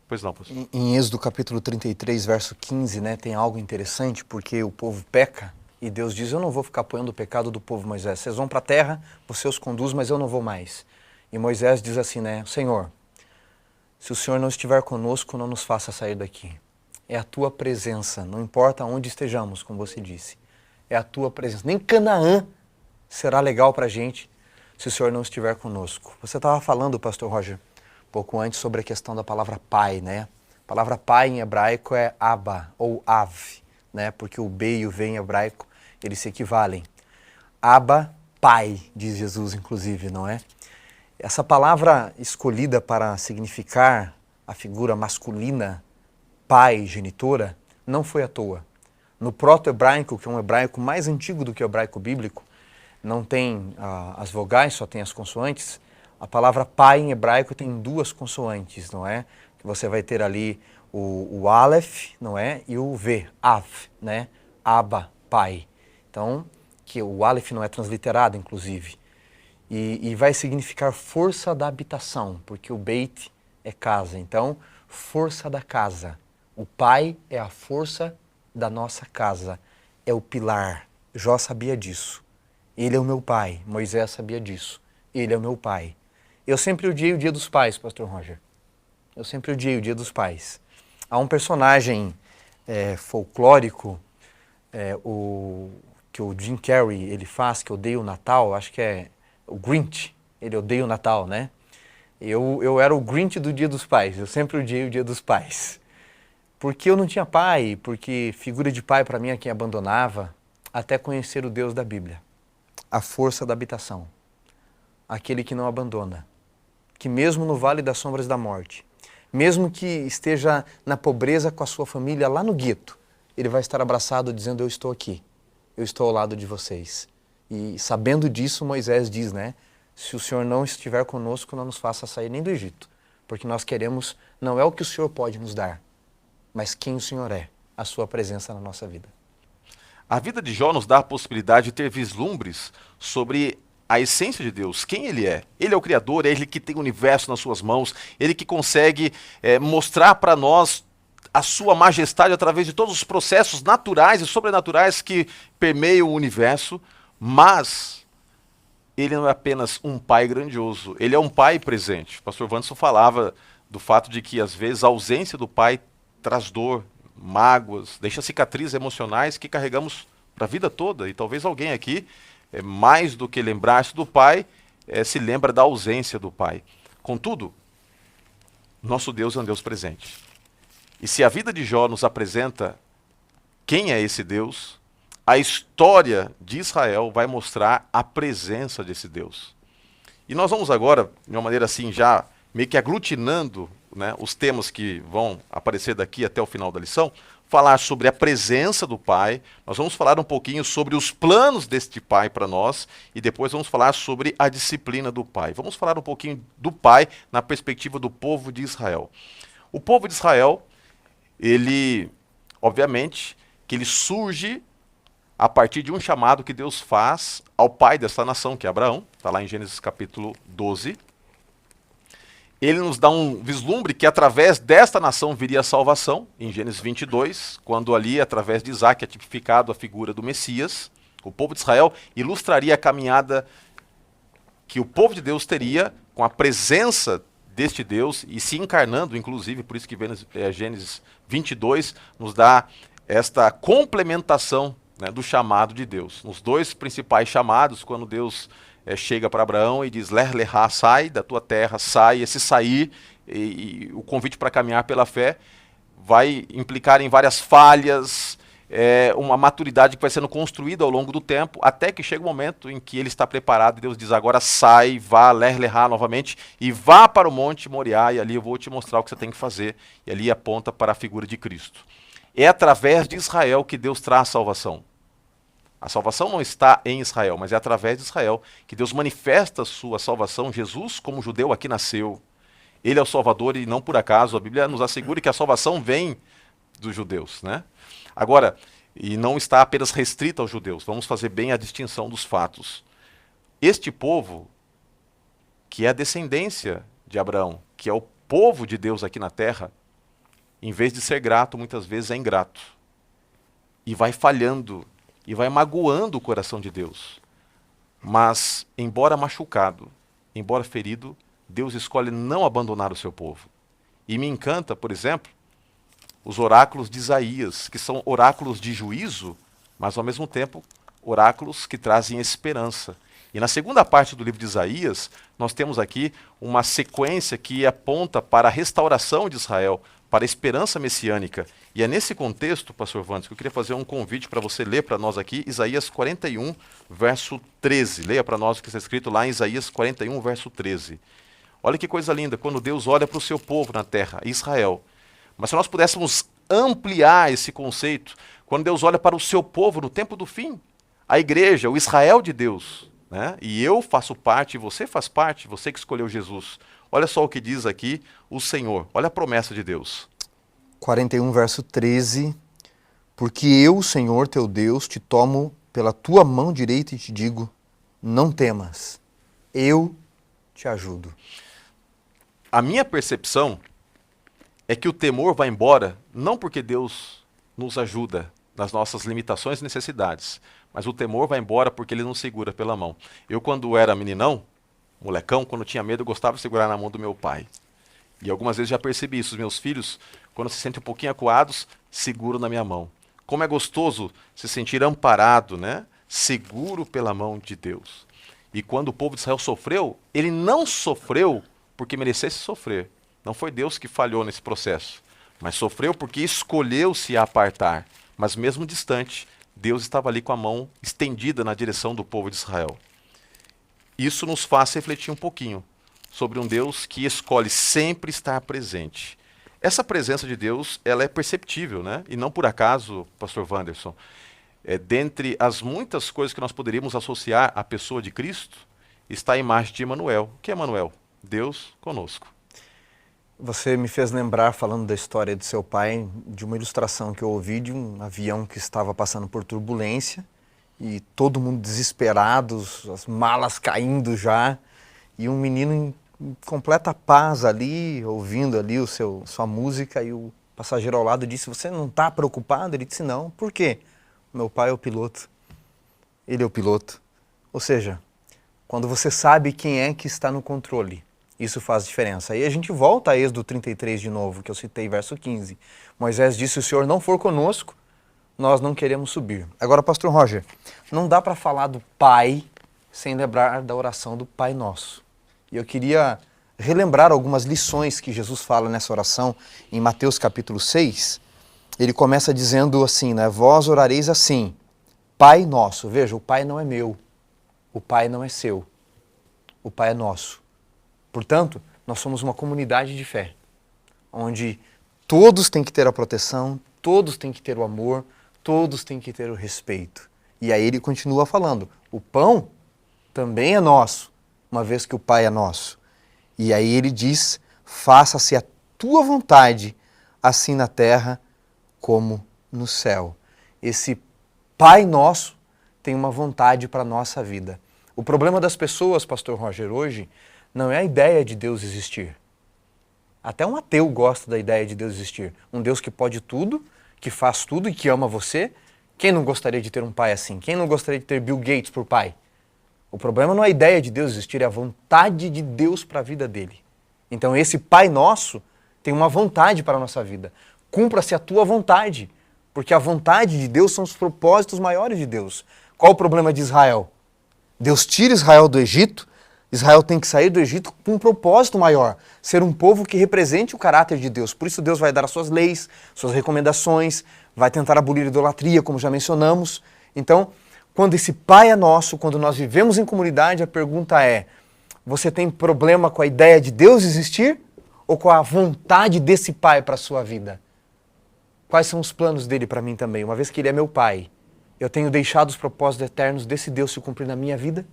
Pois não, pastor. Em Êxodo capítulo 33, verso 15, né, tem algo interessante, porque o povo peca e Deus diz, eu não vou ficar apoiando o pecado do povo, Moisés. Vocês vão para a terra, você os conduz, mas eu não vou mais. E Moisés diz assim, né, Senhor, se o Senhor não estiver conosco, não nos faça sair daqui. É a tua presença, não importa onde estejamos, como você disse. É a tua presença. Nem Canaã será legal para a gente se o Senhor não estiver conosco. Você estava falando, pastor Roger, pouco antes sobre a questão da palavra pai, né? A palavra pai em hebraico é Abba ou Av, né? Porque o B e o V em hebraico, eles se equivalem. Abba, pai, diz Jesus, inclusive, não é? Essa palavra escolhida para significar a figura masculina, pai, genitora, não foi à toa. No proto-hebraico, que é um hebraico mais antigo do que o hebraico bíblico, não tem as vogais, só tem as consoantes. A palavra pai em hebraico tem duas consoantes, não é? Que você vai ter ali o Aleph, não é? E o V, Av, né? Abba, pai. Então, que o Aleph não é transliterado, inclusive. E vai significar força da habitação, porque o Beit é casa. Então, força da casa. O pai é a força da nossa casa, é o pilar. Jó sabia disso. Ele é o meu pai. Moisés sabia disso. Ele é o meu pai. Eu sempre odiei o dia dos pais, pastor Roger. Eu sempre odiei o Dia dos Pais. Há um personagem folclórico, que o Jim Carrey ele faz, que odeia o Natal, acho que é o Grinch, ele odeia o Natal, né? Eu era o Grinch do Dia dos Pais, eu sempre odiei o Dia dos Pais. Porque eu não tinha pai, porque figura de pai para mim é quem abandonava, até conhecer o Deus da Bíblia. A força da habitação, aquele que não abandona, que mesmo no vale das sombras da morte, mesmo que esteja na pobreza com a sua família lá no gueto, ele vai estar abraçado dizendo, eu estou aqui, eu estou ao lado de vocês. E sabendo disso, Moisés diz, né? Se o Senhor não estiver conosco, não nos faça sair nem do Egito, porque nós queremos, não é o que o Senhor pode nos dar, mas quem o Senhor é, a sua presença na nossa vida. A vida de Jó nos dá a possibilidade de ter vislumbres sobre a essência de Deus, quem Ele é. Ele é o Criador, é Ele que tem o universo nas suas mãos, Ele que consegue mostrar para nós a sua majestade através de todos os processos naturais e sobrenaturais que permeiam o universo, mas Ele não é apenas um Pai grandioso, Ele é um Pai presente. O pastor Wanderson falava do fato de que às vezes a ausência do Pai traz dor, mágoas, deixa cicatrizes emocionais que carregamos para a vida toda. E talvez alguém aqui, mais do que lembrar-se do Pai, se lembra da ausência do Pai. Contudo, nosso Deus é um Deus presente. E se a vida de Jó nos apresenta quem é esse Deus, a história de Israel vai mostrar a presença desse Deus. E nós vamos agora, de uma maneira assim, já meio que aglutinando, né, os temas que vão aparecer daqui até o final da lição, falar sobre a presença do Pai, nós vamos falar um pouquinho sobre os planos deste Pai para nós, e depois vamos falar sobre a disciplina do Pai. Vamos falar um pouquinho do Pai na perspectiva do povo de Israel. O povo de Israel, ele, obviamente, que ele surge a partir de um chamado que Deus faz ao pai dessa nação, que é Abraão, está lá em Gênesis capítulo 12. Ele nos dá um vislumbre que através desta nação viria a salvação, em Gênesis 22, quando ali, através de Isaac, é tipificado a figura do Messias. O povo de Israel ilustraria a caminhada que o povo de Deus teria com a presença deste Deus e se encarnando, inclusive, por isso que Gênesis 22 nos dá esta complementação, né, do chamado de Deus. Nos dois principais chamados, quando Deus chega para Abraão e diz, Ler lehá, sai da tua terra, sai, esse sair, e o convite para caminhar pela fé, vai implicar em várias falhas, uma maturidade que vai sendo construída ao longo do tempo, até que chega o momento em que ele está preparado, e Deus diz, agora sai, vá, Ler lehá novamente, e vá para o monte Moriá, e ali eu vou te mostrar o que você tem que fazer, e ali aponta para a figura de Cristo. É através de Israel que Deus traz salvação. A salvação não está em Israel, mas é através de Israel que Deus manifesta a sua salvação. Jesus, como judeu, aqui nasceu. Ele é o Salvador e não por acaso. A Bíblia nos assegura que a salvação vem dos judeus, né? Agora, e não está apenas restrita aos judeus. Vamos fazer bem a distinção dos fatos. Este povo, que é a descendência de Abraão, que é o povo de Deus aqui na terra, em vez de ser grato, muitas vezes é ingrato. E vai falhando, e vai magoando o coração de Deus. Mas, embora machucado, embora ferido, Deus escolhe não abandonar o seu povo. E me encanta, por exemplo, os oráculos de Isaías, que são oráculos de juízo, mas ao mesmo tempo oráculos que trazem esperança. E na segunda parte do livro de Isaías, nós temos aqui uma sequência que aponta para a restauração de Israel, para a esperança messiânica. E é nesse contexto, pastor Wanderson, que eu queria fazer um convite para você ler para nós aqui, Isaías 41, verso 13. Leia para nós o que está escrito lá em Isaías 41, verso 13. Olha que coisa linda, quando Deus olha para o seu povo na terra, Israel. Mas se nós pudéssemos ampliar esse conceito, quando Deus olha para o seu povo no tempo do fim, a igreja, o Israel de Deus, né? E eu faço parte, você faz parte, você que escolheu Jesus. Olha só o que diz aqui o Senhor. Olha a promessa de Deus. 41, verso 13. Porque eu, Senhor teu Deus, te tomo pela tua mão direita e te digo, não temas, eu te ajudo. A minha percepção é que o temor vai embora, não porque Deus nos ajuda nas nossas limitações e necessidades, mas o temor vai embora porque Ele nos segura pela mão. Eu, quando era meninão, molecão, quando tinha medo, eu gostava de segurar na mão do meu pai. E algumas vezes já percebi isso. Os meus filhos, quando se sentem um pouquinho acuados, seguram na minha mão. Como é gostoso se sentir amparado, né? Seguro pela mão de Deus. E quando o povo de Israel sofreu, ele não sofreu porque merecesse sofrer. Não foi Deus que falhou nesse processo, mas sofreu porque escolheu se apartar. Mas mesmo distante, Deus estava ali com a mão estendida na direção do povo de Israel. Isso nos faz refletir um pouquinho sobre um Deus que escolhe sempre estar presente. Essa presença de Deus, ela é perceptível, né? E não por acaso, pastor Wanderson, dentre as muitas coisas que nós poderíamos associar à pessoa de Cristo, está a imagem de Emanuel. O que é Emanuel? Deus conosco. Você me fez lembrar, falando da história de seu pai, de uma ilustração que eu ouvi de um avião que estava passando por turbulência e todo mundo desesperado, as malas caindo já, e um menino em completa paz ali, ouvindo ali sua música, e o passageiro ao lado disse: "Você não está preocupado?" Ele disse: "Não." "Por quê?" "Meu pai é o piloto. Ele é o piloto." Ou seja, quando você sabe quem é que está no controle, isso faz diferença. Aí a gente volta a Êxodo 33 de novo, que eu citei, verso 15. Moisés disse: "Se o Senhor não for conosco, nós não queremos subir." Agora, pastor Roger, não dá para falar do Pai sem lembrar da oração do Pai Nosso. E eu queria relembrar algumas lições que Jesus fala nessa oração em Mateus capítulo 6. Ele começa dizendo assim, né? "Vós orareis assim, Pai Nosso." Veja, o Pai não é meu, o Pai não é seu, o Pai é nosso. Portanto, nós somos uma comunidade de fé, onde todos têm que ter a proteção, todos têm que ter o amor, todos têm que ter o respeito. E aí ele continua falando: o pão também é nosso, uma vez que o Pai é nosso. E aí ele diz: "Faça-se a tua vontade, assim na terra como no céu." Esse Pai nosso tem uma vontade para a nossa vida. O problema das pessoas, pastor Roger, hoje, não é a ideia de Deus existir. Até um ateu gosta da ideia de Deus existir. Um Deus que pode tudo, que faz tudo e que ama você. Quem não gostaria de ter um pai assim? Quem não gostaria de ter Bill Gates por pai? O problema não é a ideia de Deus existir, é a vontade de Deus para a vida dele. Então esse Pai Nosso tem uma vontade para a nossa vida. Cumpra-se a tua vontade, porque a vontade de Deus são os propósitos maiores de Deus. Qual o problema de Israel? Deus tira Israel do Egito. Israel tem que sair do Egito com um propósito maior, ser um povo que represente o caráter de Deus. Por isso Deus vai dar as suas leis, suas recomendações, vai tentar abolir a idolatria, como já mencionamos. Então, quando esse Pai é nosso, quando nós vivemos em comunidade, a pergunta é: você tem problema com a ideia de Deus existir ou com a vontade desse Pai para a sua vida? Quais são os planos dele para mim também? Uma vez que ele é meu Pai, eu tenho deixado os propósitos eternos desse Deus se cumprir na minha vida?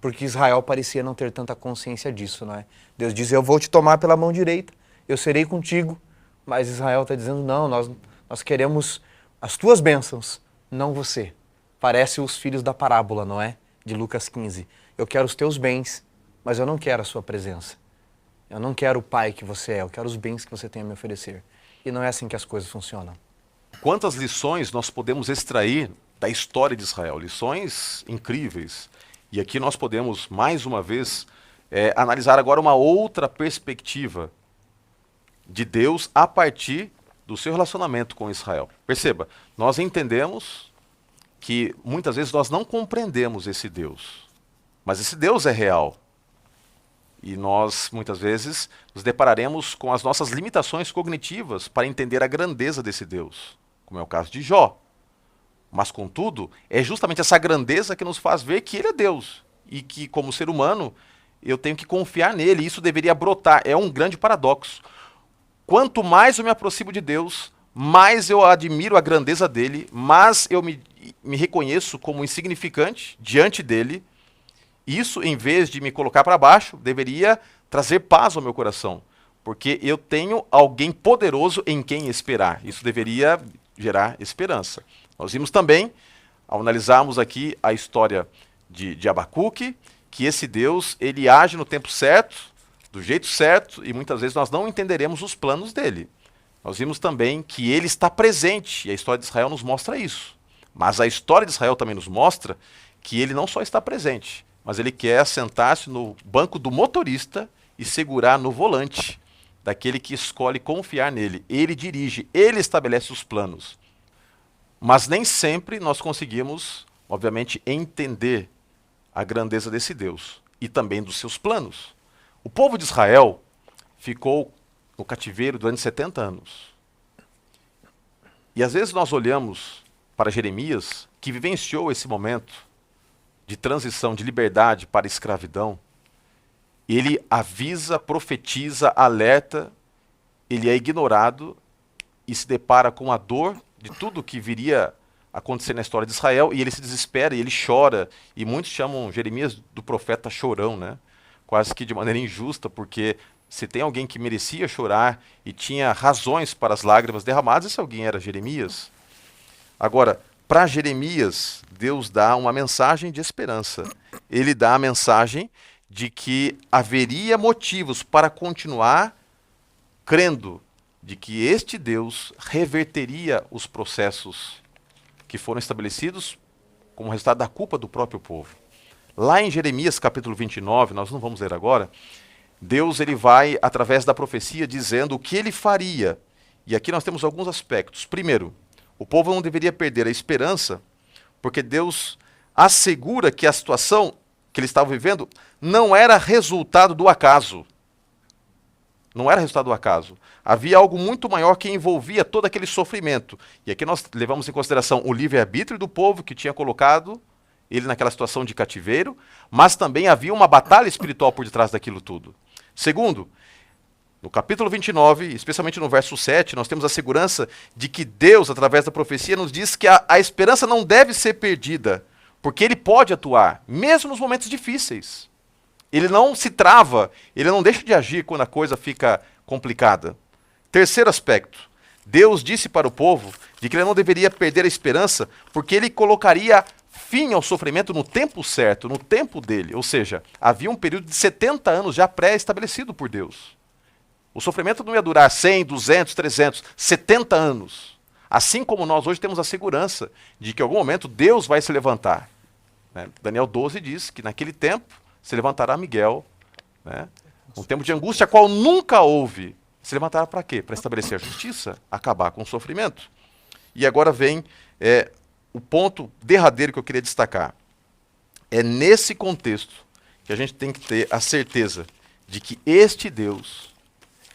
Porque Israel parecia não ter tanta consciência disso, não é? Deus diz: "Eu vou te tomar pela mão direita, eu serei contigo." Mas Israel está dizendo: "Não, nós queremos as tuas bênçãos, não você." Parece os filhos da parábola, não é? De Lucas 15. "Eu quero os teus bens, mas eu não quero a sua presença. Eu não quero o Pai que você é, eu quero os bens que você tem a me oferecer." E não é assim que as coisas funcionam. Quantas lições nós podemos extrair da história de Israel? Lições incríveis. E aqui nós podemos, mais uma vez, analisar agora uma outra perspectiva de Deus a partir do seu relacionamento com Israel. Perceba, nós entendemos que muitas vezes nós não compreendemos esse Deus, mas esse Deus é real. E nós, muitas vezes, nos depararemos com as nossas limitações cognitivas para entender a grandeza desse Deus, como é o caso de Jó. Mas, contudo, é justamente essa grandeza que nos faz ver que ele é Deus. E que, como ser humano, eu tenho que confiar nele. E isso deveria brotar. É um grande paradoxo. Quanto mais eu me aproximo de Deus, mais eu admiro a grandeza dele, mais eu me reconheço como insignificante diante dele. Isso, em vez de me colocar para baixo, deveria trazer paz ao meu coração. Porque eu tenho alguém poderoso em quem esperar. Isso deveria gerar esperança. Nós vimos também, ao analisarmos aqui a história de Abacuque, que esse Deus, ele age no tempo certo, do jeito certo, e muitas vezes nós não entenderemos os planos dele. Nós vimos também que ele está presente, e a história de Israel nos mostra isso. Mas a história de Israel também nos mostra que ele não só está presente, mas ele quer sentar-se no banco do motorista e segurar no volante. daquele que escolhe confiar nele. Ele dirige, ele estabelece os planos. Mas nem sempre nós conseguimos, obviamente, entender a grandeza desse Deus e também dos seus planos. O povo de Israel ficou no cativeiro durante 70 anos. E às vezes nós olhamos para Jeremias, que vivenciou esse momento de transição de liberdade para escravidão. Ele avisa, profetiza, alerta, ele é ignorado e se depara com a dor de tudo que viria a acontecer na história de Israel, e ele se desespera, e ele chora, e muitos chamam Jeremias do profeta chorão, né? Quase que de maneira injusta, porque se tem alguém que merecia chorar e tinha razões para as lágrimas derramadas, esse alguém era Jeremias. Agora, para Jeremias, Deus dá uma mensagem de esperança. Ele dá a mensagem de que haveria motivos para continuar crendo de que este Deus reverteria os processos que foram estabelecidos como resultado da culpa do próprio povo. Lá em Jeremias capítulo 29, nós não vamos ler agora, Deus ele vai, através da profecia, dizendo o que ele faria. E aqui nós temos alguns aspectos. Primeiro, o povo não deveria perder a esperança, porque Deus assegura que a situação que eles estavam vivendo não era resultado do acaso. Não era resultado do acaso. Havia algo muito maior que envolvia todo aquele sofrimento. E aqui nós levamos em consideração o livre-arbítrio do povo, que tinha colocado ele naquela situação de cativeiro, mas também havia uma batalha espiritual por detrás daquilo tudo. Segundo, no capítulo 29, especialmente no verso 7, nós temos a segurança de que Deus, através da profecia, nos diz que a esperança não deve ser perdida, porque Ele pode atuar, mesmo nos momentos difíceis. Ele não se trava, Ele não deixa de agir quando a coisa fica complicada. Terceiro aspecto, Deus disse para o povo de que ele não deveria perder a esperança, porque Ele colocaria fim ao sofrimento no tempo certo, no tempo dele. Ou seja, havia um período de 70 anos já pré-estabelecido por Deus. O sofrimento não ia durar 100, 200, 300, 70 anos. Assim como nós hoje temos a segurança de que em algum momento Deus vai se levantar. Né? Daniel 12 diz que naquele tempo se levantará Miguel, né? Um tempo de angústia a qual nunca houve. Se levantará para quê? Para estabelecer a justiça, acabar com o sofrimento. E agora vem o ponto derradeiro que eu queria destacar. É nesse contexto que a gente tem que ter a certeza de que este Deus,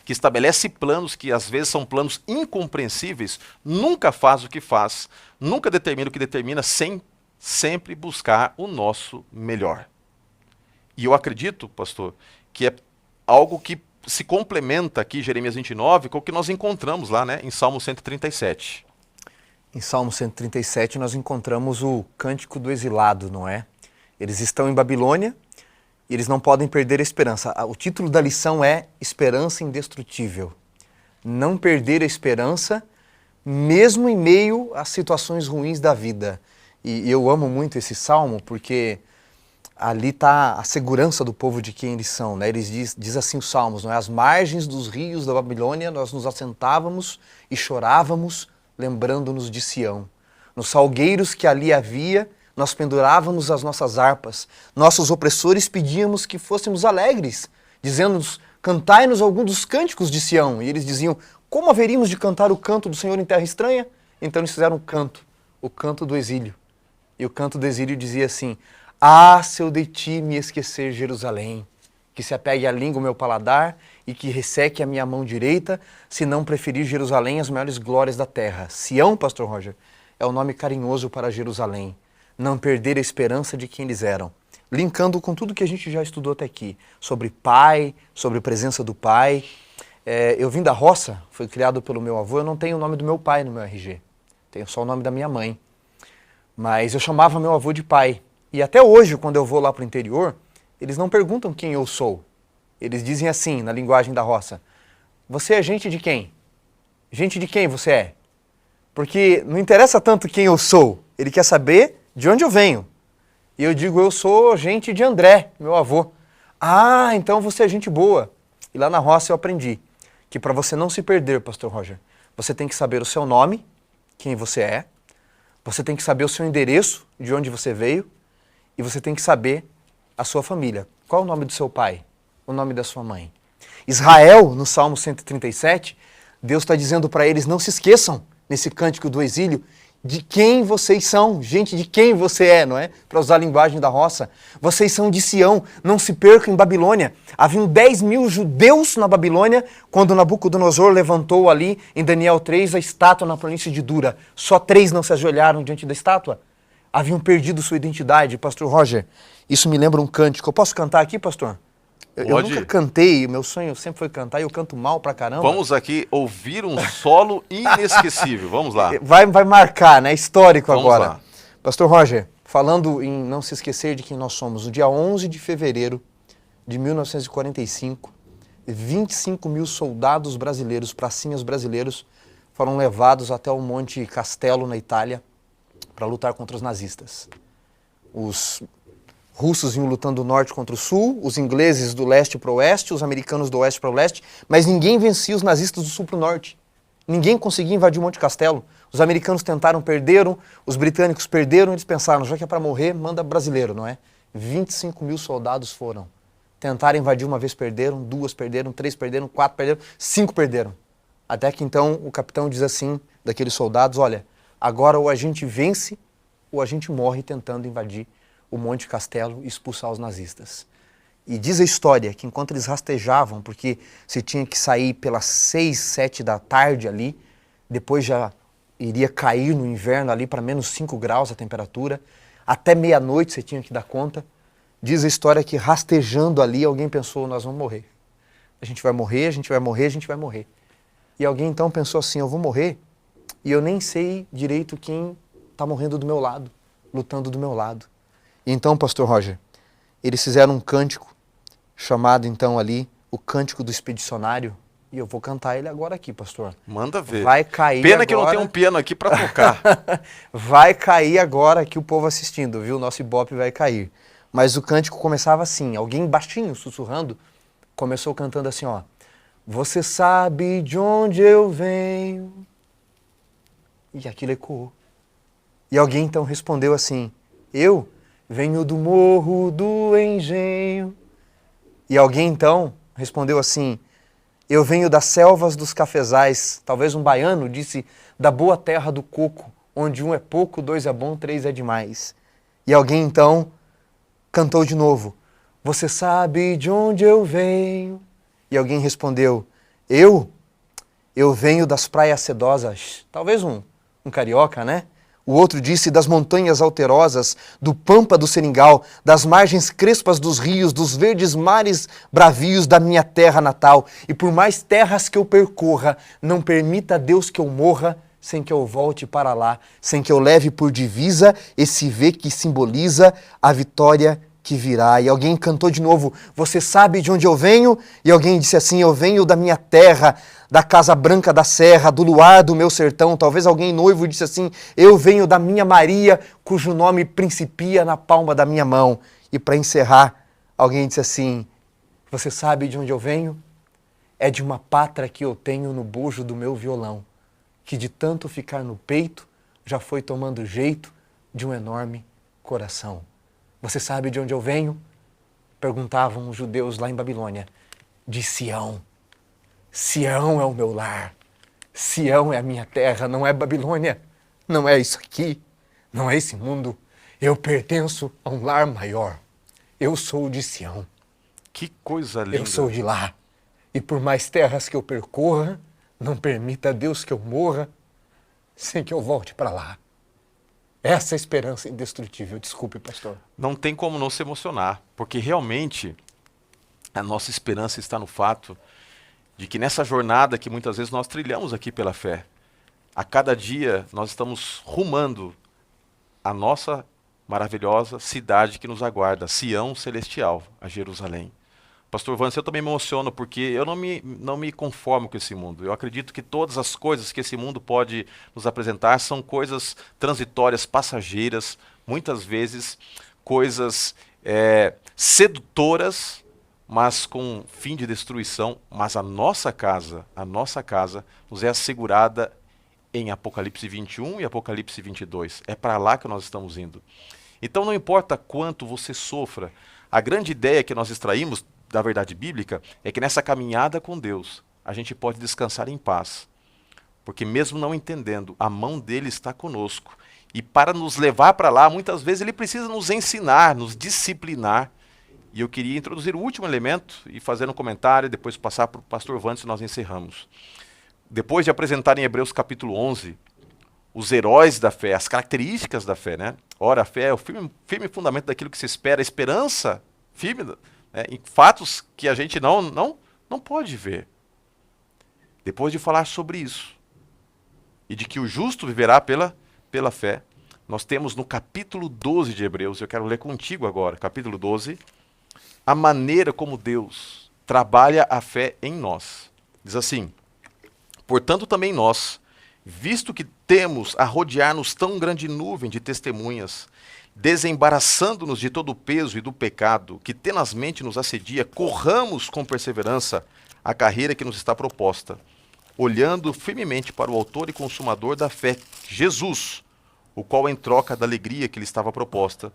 que estabelece planos que às vezes são planos incompreensíveis, nunca faz o que faz, nunca determina o que determina, sem sempre buscar o nosso melhor. E eu acredito, pastor, que é algo que se complementa aqui, Jeremias 29, com o que nós encontramos lá, né, em Salmo 137. Em Salmo 137 nós encontramos o Cântico do Exilado, não é? Eles estão em Babilônia e eles não podem perder a esperança. O título da lição é Esperança Indestrutível. Não perder a esperança, mesmo em meio às situações ruins da vida. E eu amo muito esse salmo porque ali está a segurança do povo de quem eles são, né? Eles diz assim os salmos, não é? Às margens dos rios da Babilônia nós nos assentávamos e chorávamos, lembrando-nos de Sião. Nos salgueiros que ali havia, nós pendurávamos as nossas harpas. Nossos opressores pedíamos que fôssemos alegres, dizendo-nos, cantai-nos algum dos cânticos de Sião. E eles diziam, como haveríamos de cantar o canto do Senhor em terra estranha? Então eles fizeram um canto, o canto do exílio. E o canto do exílio dizia assim, ah, se eu de ti me esquecer Jerusalém, que se apegue à língua o meu paladar e que resseque a minha mão direita, se não preferir Jerusalém as maiores glórias da terra. Sião, pastor Roger, é o nome carinhoso para Jerusalém. Não perder a esperança de quem eles eram. Linkando com tudo que a gente já estudou até aqui, sobre pai, sobre a presença do pai. Eu vim da roça, fui criado pelo meu avô, eu não tenho o nome do meu pai no meu RG. Tenho só o nome da minha mãe. Mas eu chamava meu avô de pai. E até hoje, quando eu vou lá para o interior, eles não perguntam quem eu sou. Eles dizem assim, na linguagem da roça, você é gente de quem? Gente de quem você é? Porque não interessa tanto quem eu sou, ele quer saber de onde eu venho. E eu digo, eu sou gente de André, meu avô. Ah, então você é gente boa. E lá na roça eu aprendi que para você não se perder, pastor Roger, você tem que saber o seu nome, quem você é, você tem que saber o seu endereço, de onde você veio, e você tem que saber a sua família. Qual é o nome do seu pai? O nome da sua mãe? Israel, no Salmo 137, Deus está dizendo para eles, não se esqueçam, nesse cântico do exílio, de quem vocês são, gente, de quem você é, não é? Para usar a linguagem da roça. Vocês são de Sião, não se percam em Babilônia. Haviam 10.000 judeus na Babilônia, quando Nabucodonosor levantou ali, em Daniel 3, a estátua na planície de Dura. Só 3 não se ajoelharam diante da estátua. Haviam perdido sua identidade. Pastor Roger, isso me lembra um cântico. Eu posso cantar aqui, pastor? Eu nunca cantei, meu sonho sempre foi cantar e eu canto mal pra caramba. Vamos aqui ouvir um solo inesquecível, vamos lá. Vai marcar, né? Histórico Vamos agora. lá. Pastor Roger, falando em não se esquecer de quem nós somos, no dia 11 de fevereiro de 1945, 25.000 soldados brasileiros, pracinhas brasileiros, foram levados até o Monte Castelo, na Itália, para lutar contra os nazistas. Os russos iam lutando do norte contra o sul, os ingleses do leste para o oeste, os americanos do oeste para o leste, mas ninguém vencia os nazistas do sul para o norte. Ninguém conseguia invadir o Monte Castelo. Os americanos tentaram, perderam, os britânicos perderam, eles pensaram, já que é para morrer, manda brasileiro, não é? 25.000 soldados foram. Tentaram invadir uma vez, perderam, 2 perderam, 3 perderam, 4 perderam, 5 perderam. Até que então o capitão diz assim, daqueles soldados, olha, agora ou a gente vence ou a gente morre tentando invadir o Monte Castelo e expulsar os nazistas. E diz a história que enquanto eles rastejavam, porque se tinha que sair pelas 6, 7 da tarde ali, depois já iria cair no inverno ali para menos 5 graus a temperatura, até meia-noite você tinha que dar conta. Diz a história que rastejando ali alguém pensou, nós vamos morrer. A gente vai morrer, a gente vai morrer, a gente vai morrer. E alguém então pensou assim, eu vou morrer e eu nem sei direito quem está morrendo do meu lado, lutando do meu lado. E então, pastor Roger, eles fizeram um cântico chamado então ali o Cântico do Expedicionário, e eu vou cantar ele agora aqui, pastor. Manda ver. Vai cair Pena agora... que não tem um piano aqui para tocar. Vai cair agora aqui o povo assistindo, viu? Nosso ibope vai cair. Mas o cântico começava assim, alguém baixinho, sussurrando, começou cantando assim, ó. Você sabe de onde eu venho? E aquilo ecoou. E alguém então respondeu assim, eu venho do morro do engenho. E alguém então respondeu assim, eu venho das selvas dos cafezais. Talvez um baiano disse, da boa terra do coco, onde 1 é pouco, 2 é bom, 3 é demais. E alguém então cantou de novo, você sabe de onde eu venho? E alguém respondeu, eu venho das praias sedosas. Talvez um carioca, né? O outro disse, das montanhas alterosas, do pampa do seringal, das margens crespas dos rios, dos verdes mares bravios da minha terra natal. E por mais terras que eu percorra, não permita Deus que eu morra sem que eu volte para lá, sem que eu leve por divisa esse V que simboliza a vitória que virá. E alguém cantou de novo, você sabe de onde eu venho? E alguém disse assim, eu venho da minha terra, da casa branca da serra, do luar do meu sertão. Talvez alguém noivo disse assim, eu venho da minha Maria, cujo nome principia na palma da minha mão. E para encerrar, alguém disse assim, você sabe de onde eu venho? É de uma pátria que eu tenho no bojo do meu violão, que de tanto ficar no peito, já foi tomando jeito de um enorme coração. Você sabe de onde eu venho? Perguntavam os judeus lá em Babilônia. De Sião. Sião é o meu lar. Sião é a minha terra, não é Babilônia. Não é isso aqui. Não é esse mundo. Eu pertenço a um lar maior. Eu sou de Sião. Que coisa linda. Eu sou de lá. E por mais terras que eu percorra, não permita a Deus que eu morra sem que eu volte para lá. Essa é a esperança indestrutível. Desculpe, pastor. Não tem como não se emocionar, porque realmente a nossa esperança está no fato de que nessa jornada que muitas vezes nós trilhamos aqui pela fé, a cada dia nós estamos rumando a nossa maravilhosa cidade que nos aguarda, Sião Celestial, a Jerusalém. Pastor Vance, eu também me emociono porque eu não me conformo com esse mundo. Eu acredito que todas as coisas que esse mundo pode nos apresentar são coisas transitórias, passageiras, muitas vezes coisas sedutoras, mas com fim de destruição. Mas a nossa casa nos é assegurada em Apocalipse 21 e Apocalipse 22. É para lá que nós estamos indo. Então não importa quanto você sofra, a grande ideia que nós extraímos da verdade bíblica é que nessa caminhada com Deus, a gente pode descansar em paz. Porque mesmo não entendendo, a mão dele está conosco. E para nos levar para lá, muitas vezes ele precisa nos ensinar, nos disciplinar. E eu queria introduzir o último elemento e fazer um comentário, depois passar para o pastor Vantes e nós encerramos. Depois de apresentar em Hebreus capítulo 11, os heróis da fé, as características da fé, né? Ora, a fé é o firme fundamento daquilo que se espera, a esperança firme, né, em fatos que a gente não pode ver. Depois de falar sobre isso, e de que o justo viverá pela fé, nós temos no capítulo 12 de Hebreus, eu quero ler contigo agora, capítulo 12, a maneira como Deus trabalha a fé em nós. Diz assim: portanto também nós, visto que temos a rodear-nos tão grande nuvem de testemunhas, desembaraçando-nos de todo o peso e do pecado que tenazmente nos assedia, corramos com perseverança a carreira que nos está proposta, olhando firmemente para o autor e consumador da fé, Jesus, o qual, em troca da alegria que lhe estava proposta,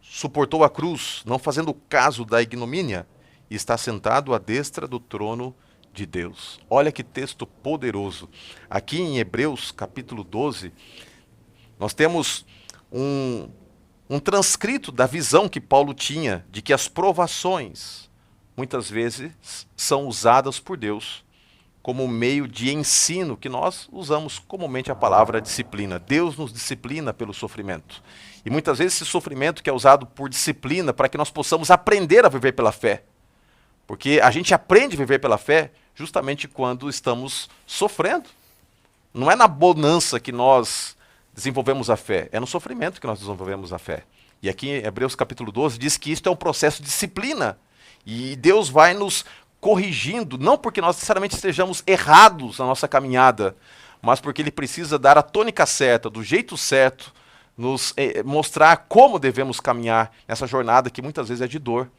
suportou a cruz, não fazendo caso da ignomínia, e está sentado à destra do trono de Deus. Olha que texto poderoso. Aqui em Hebreus, capítulo 12, nós temos um transcrito da visão que Paulo tinha de que as provações, muitas vezes, são usadas por Deus como meio de ensino, que nós usamos comumente a palavra disciplina. Deus nos disciplina pelo sofrimento. E muitas vezes esse sofrimento que é usado por disciplina para que nós possamos aprender a viver pela fé. Porque a gente aprende a viver pela fé justamente quando estamos sofrendo. Não é na bonança que nós desenvolvemos a fé, é no sofrimento que nós desenvolvemos a fé. E aqui em Hebreus capítulo 12 diz que isto é um processo de disciplina. E Deus vai nos corrigindo, não porque nós necessariamente estejamos errados na nossa caminhada, mas porque Ele precisa dar a tônica certa, do jeito certo, nos mostrar como devemos caminhar nessa jornada que muitas vezes é de dor.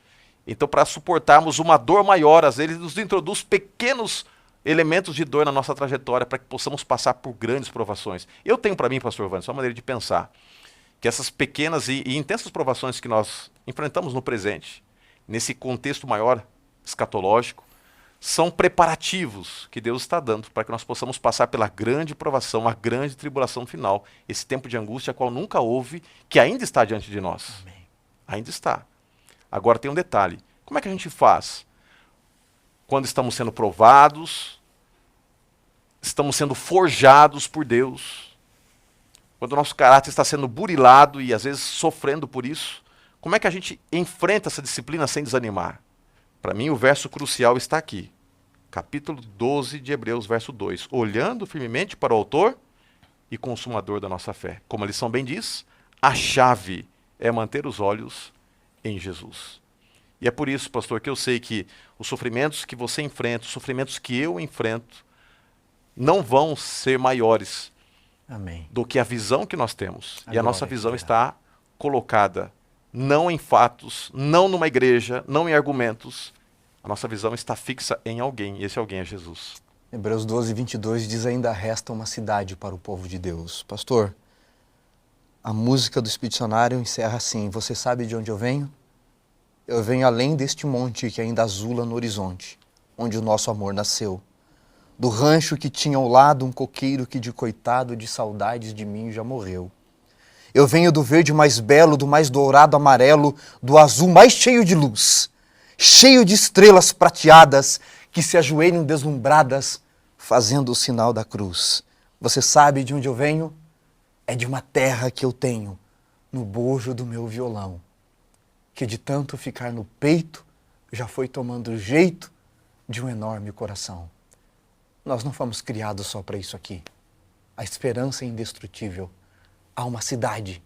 Então, para suportarmos uma dor maior, às vezes Ele nos introduz pequenos elementos de dor na nossa trajetória para que possamos passar por grandes provações. Eu tenho para mim, pastor Vantes, uma maneira de pensar, que essas pequenas e intensas provações que nós enfrentamos no presente, nesse contexto maior escatológico, são preparativos que Deus está dando para que nós possamos passar pela grande provação, a grande tribulação final, esse tempo de angústia a qual nunca houve, que ainda está diante de nós. Amém. Ainda está. Agora tem um detalhe. Como é que a gente faz quando estamos sendo provados, estamos sendo forjados por Deus, quando o nosso caráter está sendo burilado e às vezes sofrendo por isso? Como é que a gente enfrenta essa disciplina sem desanimar? Para mim, o verso crucial está aqui. Capítulo 12 de Hebreus, verso 2. Olhando firmemente para o autor e consumador da nossa fé. Como a lição bem diz, a chave é manter os olhos em Jesus. E é por isso, pastor, que eu sei que os sofrimentos que você enfrenta, os sofrimentos que eu enfrento, não vão ser maiores Amém. do que a visão que nós temos. E a nossa visão está colocada não em fatos, não numa igreja, não em argumentos. A nossa visão está fixa em alguém, e esse alguém é Jesus. Hebreus 12, 22 diz: ainda resta uma cidade para o povo de Deus. Pastor, a música do expedicionário encerra assim: você sabe de onde eu venho? Eu venho além deste monte que ainda azula no horizonte, onde o nosso amor nasceu. Do rancho que tinha ao lado um coqueiro que de coitado de saudades de mim já morreu. Eu venho do verde mais belo, do mais dourado amarelo, do azul mais cheio de luz, cheio de estrelas prateadas que se ajoelham deslumbradas, fazendo o sinal da cruz. Você sabe de onde eu venho? É de uma terra que eu tenho no bojo do meu violão, que de tanto ficar no peito já foi tomando o jeito de um enorme coração. Nós não fomos criados só para isso aqui. A esperança é indestrutível. Há uma cidade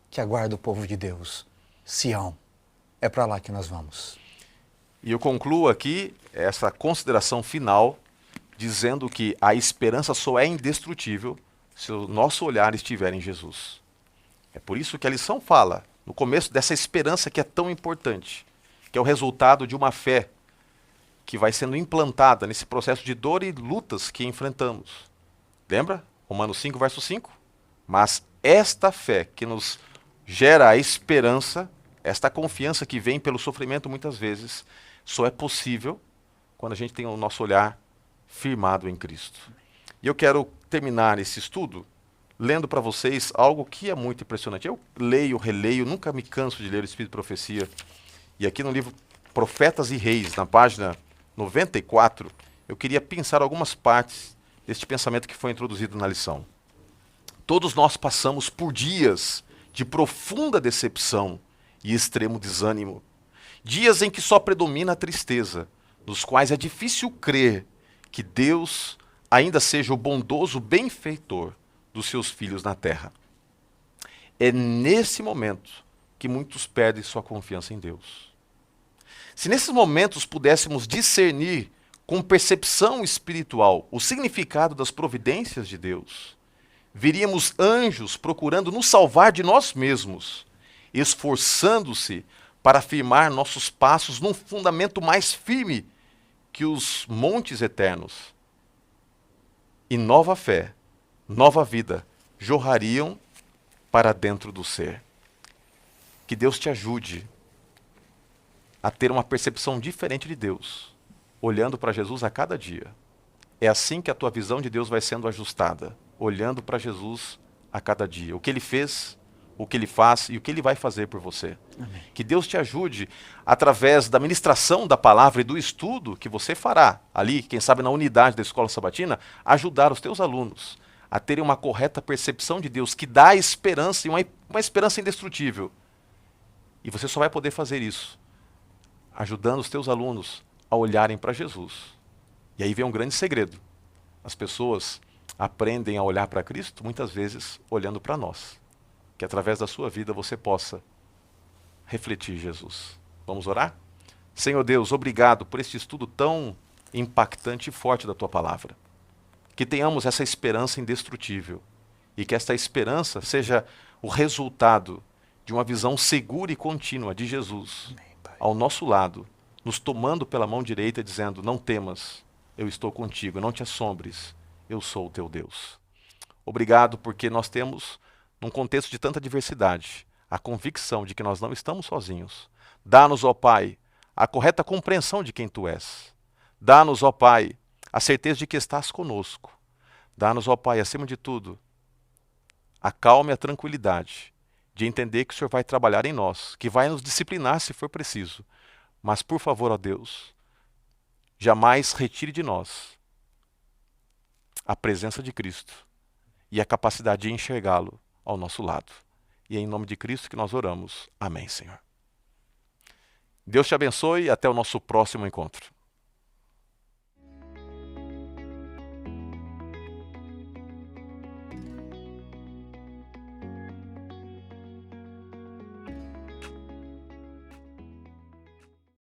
que aguarda o povo de Deus, Sião. É para lá que nós vamos. E eu concluo aqui essa consideração final dizendo que a esperança só é indestrutível se o nosso olhar estiver em Jesus. É por isso que a lição fala, no começo, dessa esperança que é tão importante, que é o resultado de uma fé que vai sendo implantada nesse processo de dor e lutas que enfrentamos. Lembra? Romanos 5, verso 5? Mas esta fé que nos gera a esperança, esta confiança que vem pelo sofrimento muitas vezes, só é possível quando a gente tem o nosso olhar firmado em Cristo. E eu quero terminar esse estudo lendo para vocês algo que é muito impressionante. Eu leio, releio, nunca me canso de ler o Espírito de Profecia. E aqui no livro Profetas e Reis, na página 94, eu queria pensar algumas partes deste pensamento que foi introduzido na lição. Todos nós passamos por dias de profunda decepção e extremo desânimo. Dias em que só predomina a tristeza, nos quais é difícil crer que Deus ainda seja o bondoso benfeitor dos seus filhos na terra. É nesse momento que muitos perdem sua confiança em Deus. Se nesses momentos pudéssemos discernir com percepção espiritual o significado das providências de Deus, veríamos anjos procurando nos salvar de nós mesmos, esforçando-se para firmar nossos passos num fundamento mais firme que os montes eternos. E nova fé, nova vida jorrariam para dentro do ser. Que Deus te ajude a ter uma percepção diferente de Deus, olhando para Jesus a cada dia. É assim que a tua visão de Deus vai sendo ajustada, olhando para Jesus a cada dia. O que Ele fez, o que Ele faz e o que Ele vai fazer por você. Amém. Que Deus te ajude, através da ministração da palavra e do estudo que você fará ali, quem sabe na unidade da Escola Sabatina, ajudar os teus alunos a terem uma correta percepção de Deus, que dá esperança e uma esperança indestrutível. E você só vai poder fazer isso ajudando os teus alunos a olharem para Jesus. E aí vem um grande segredo. As pessoas aprendem a olhar para Cristo, muitas vezes olhando para nós. Que através da sua vida você possa refletir Jesus. Vamos orar? Senhor Deus, obrigado por este estudo tão impactante e forte da tua palavra. Que tenhamos essa esperança indestrutível e que esta esperança seja o resultado de uma visão segura e contínua de Jesus. Amém, Pai. Ao nosso lado, nos tomando pela mão direita, dizendo: não temas, eu estou contigo, não te assombres, eu sou o teu Deus. Obrigado porque nós temos, num contexto de tanta diversidade, a convicção de que nós não estamos sozinhos. Dá-nos, ó Pai, a correta compreensão de quem Tu és. Dá-nos, ó Pai, a certeza de que estás conosco. Dá-nos, ó Pai, acima de tudo, a calma e a tranquilidade de entender que o Senhor vai trabalhar em nós, que vai nos disciplinar se for preciso. Mas, por favor, ó Deus, jamais retire de nós a presença de Cristo e a capacidade de enxergá-lo ao nosso lado. E é em nome de Cristo que nós oramos. Amém, Senhor. Deus te abençoe e até o nosso próximo encontro.